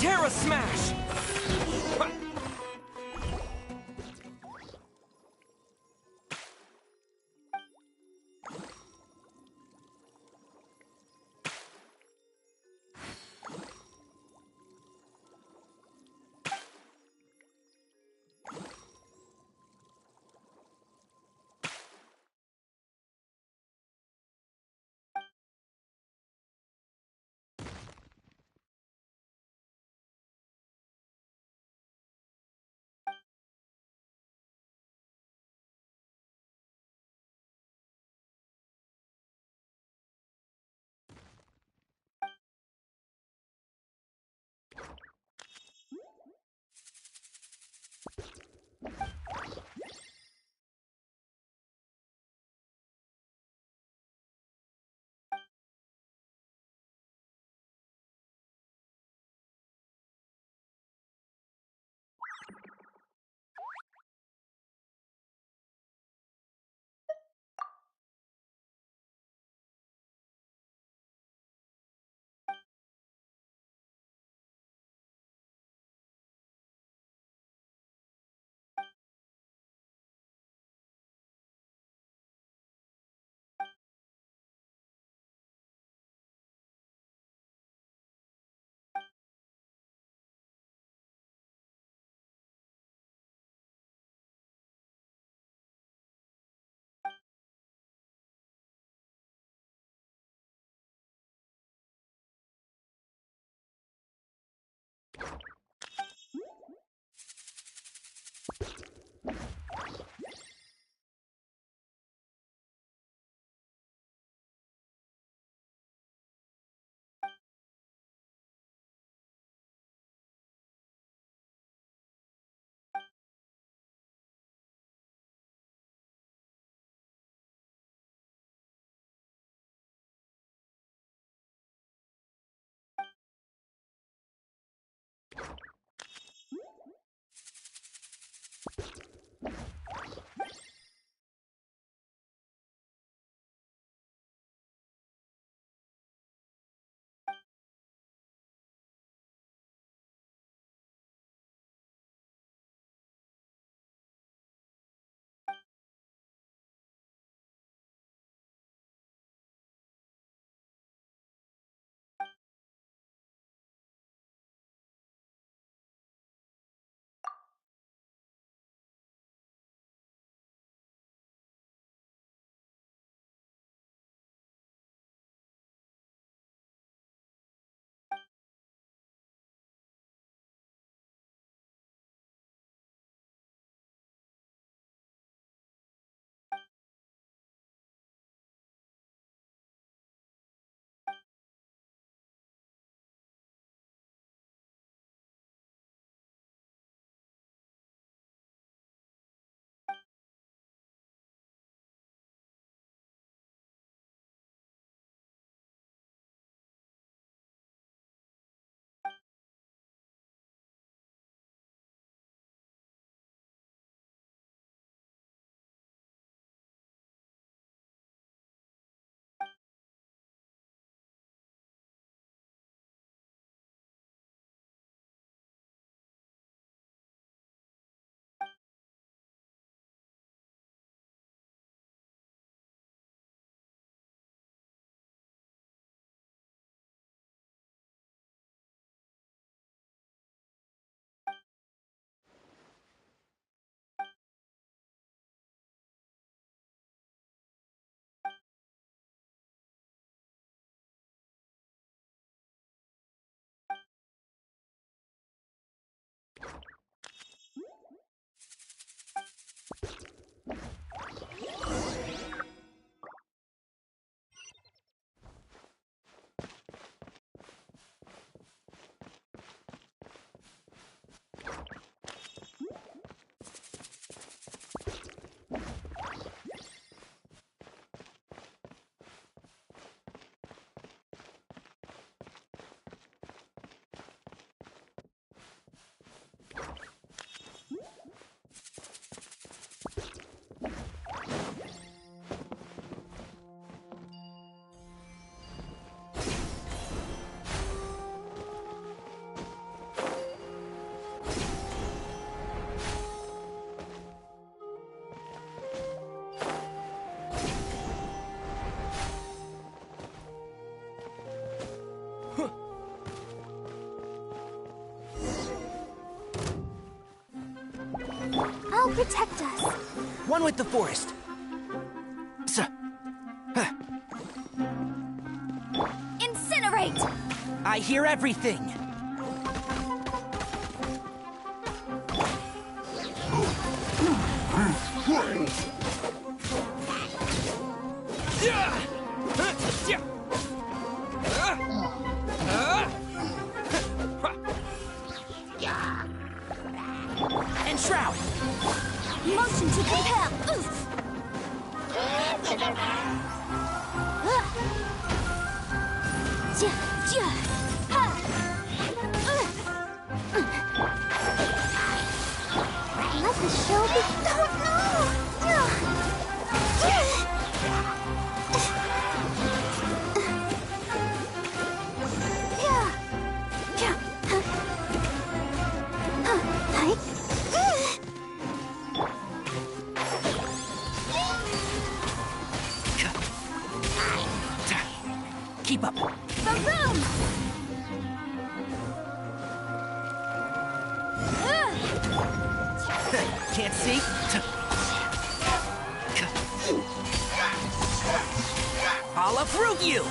S10: Terra Smash!
S2: protect us.
S3: One with the forest.
S2: Incinerate!
S3: I hear everything. And Shroud!
S2: Motion to compel! Let the show be... Oh
S3: Keep up.
S2: The room!
S3: Can't see? I'll uproot you!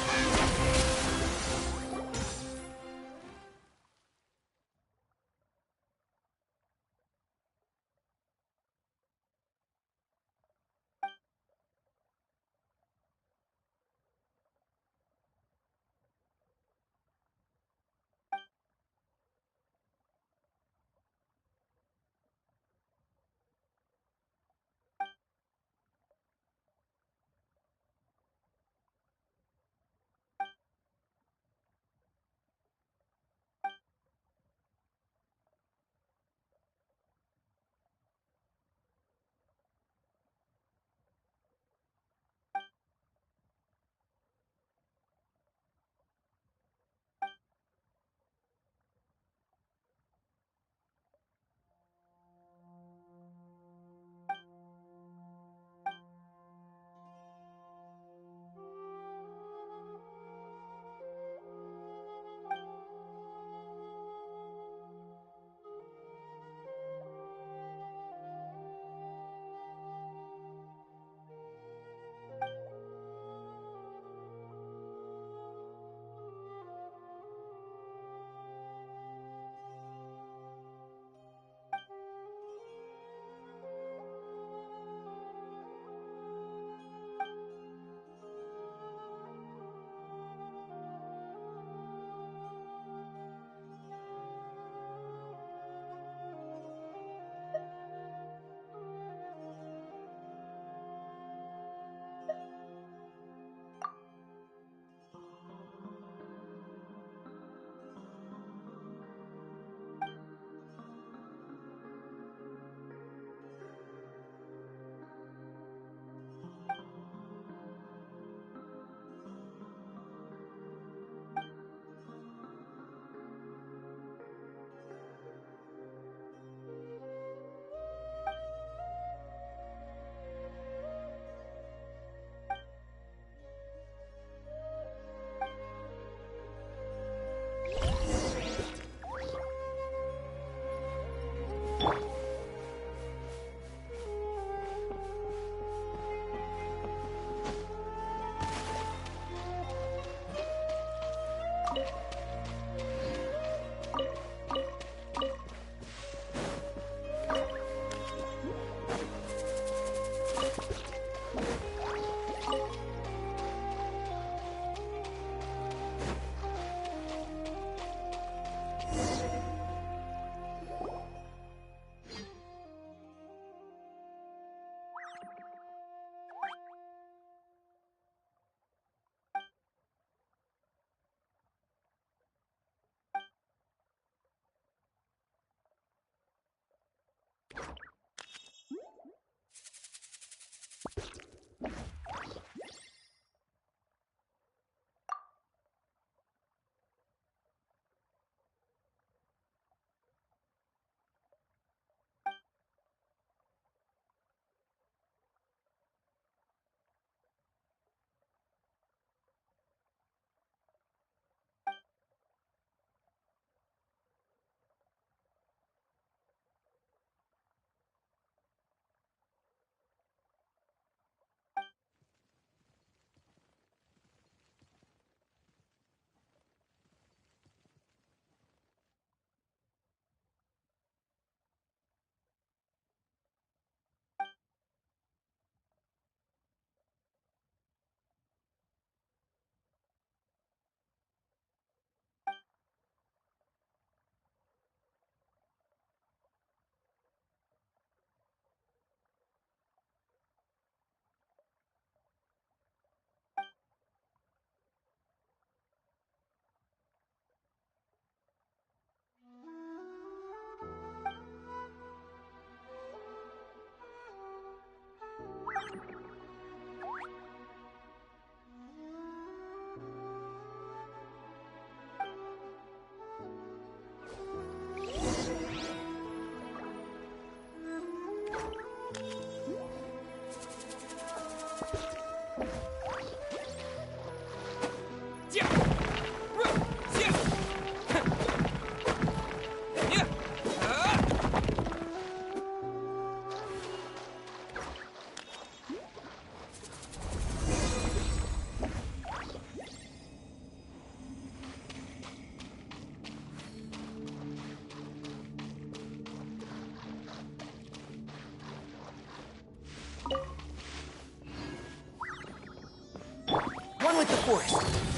S10: with the forest!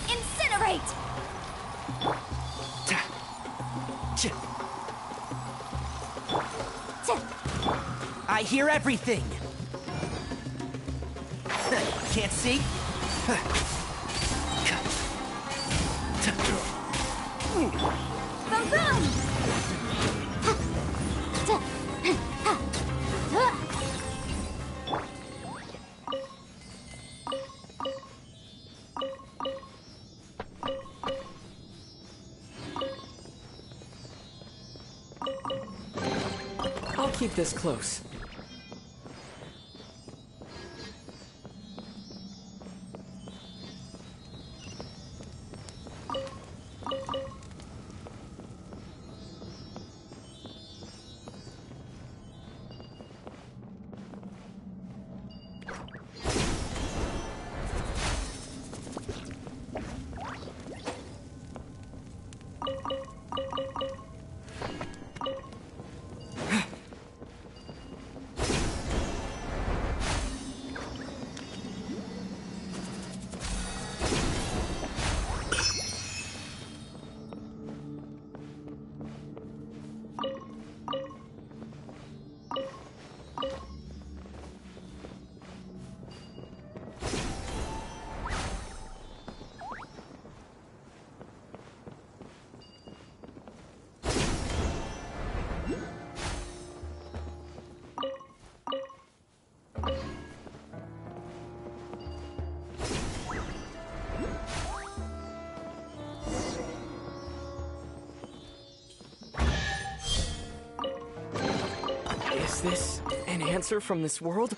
S8: Incinerate!
S10: I hear everything! Can't see?
S8: Boom boom!
S10: I'll keep this close. Is this an answer from this world?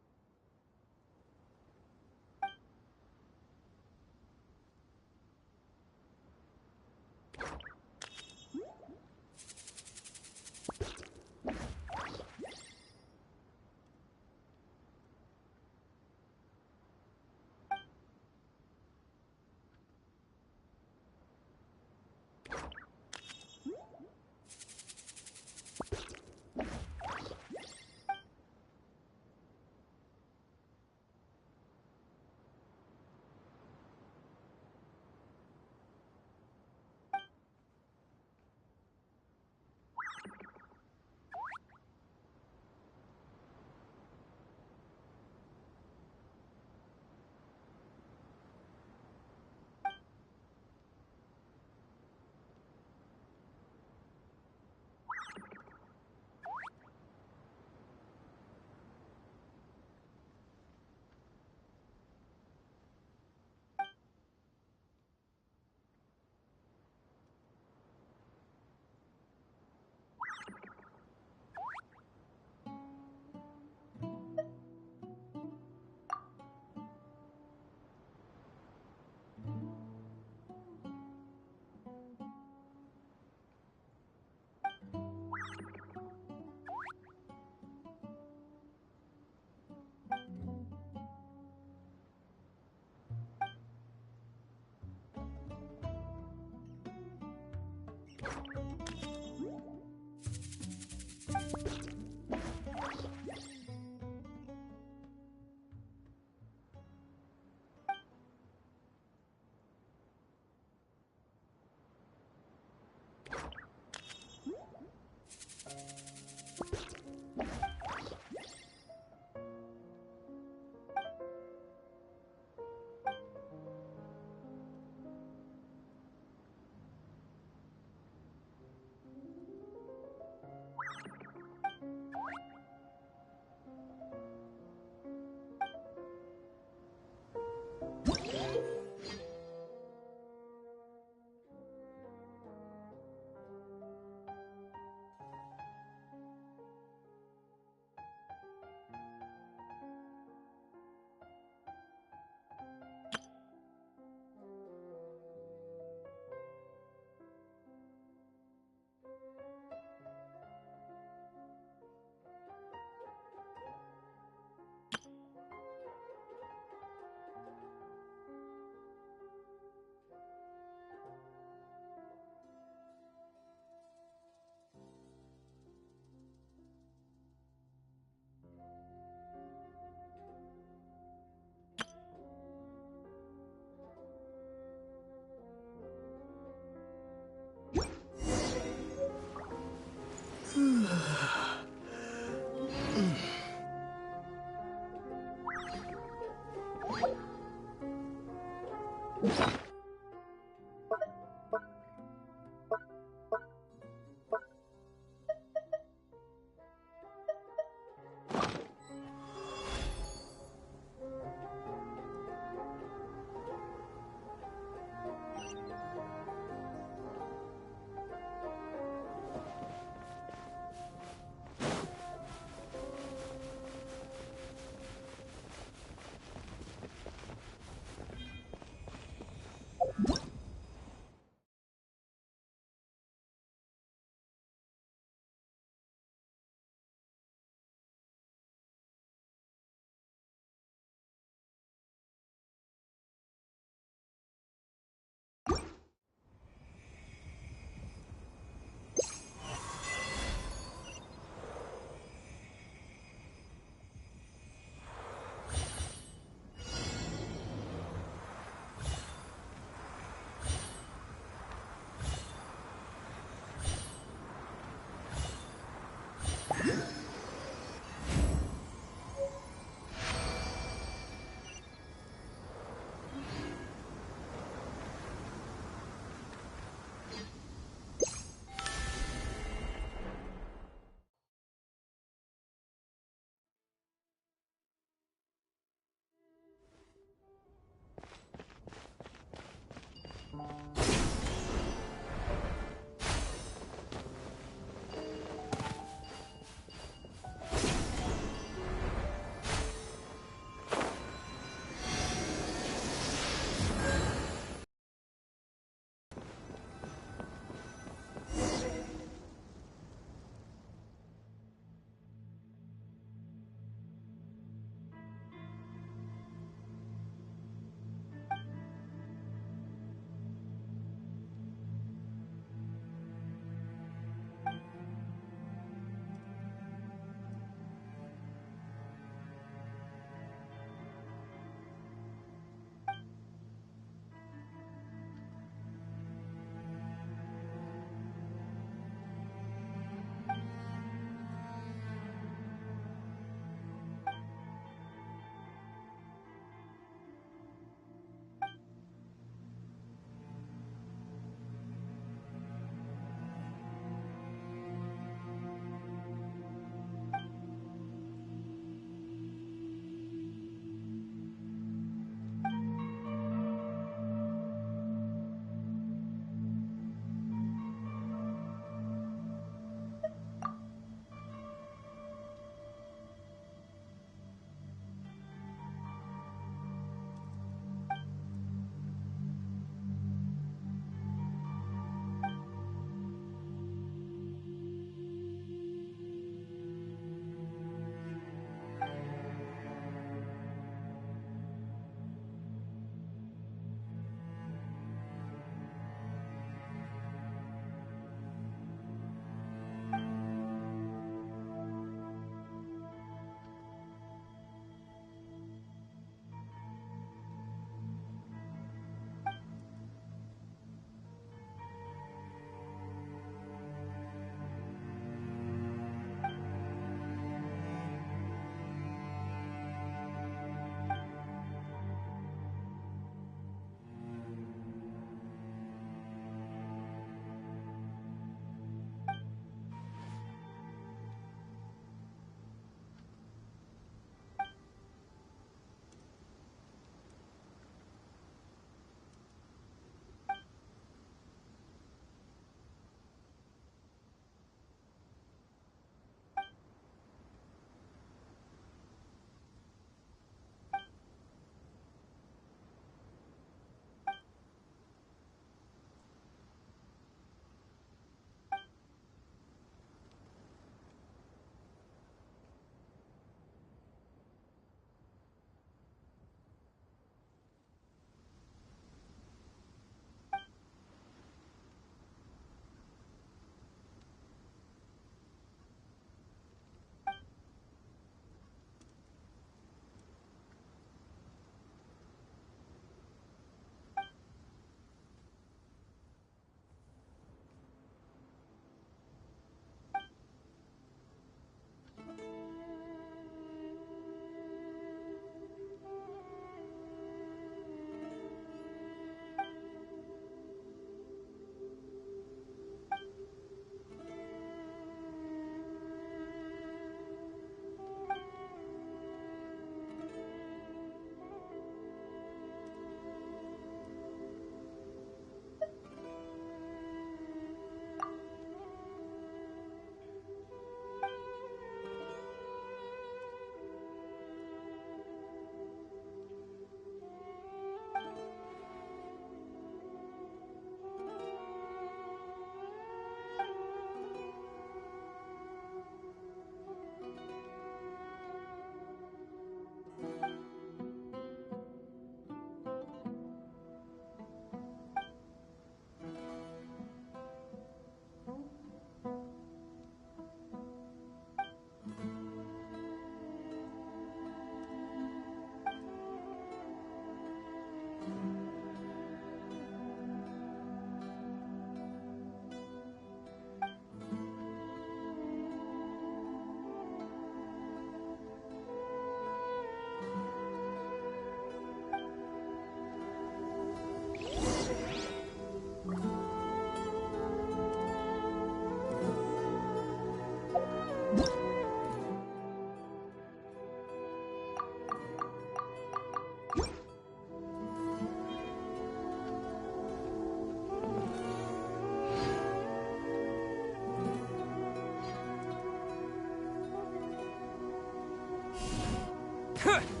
S10: Huh.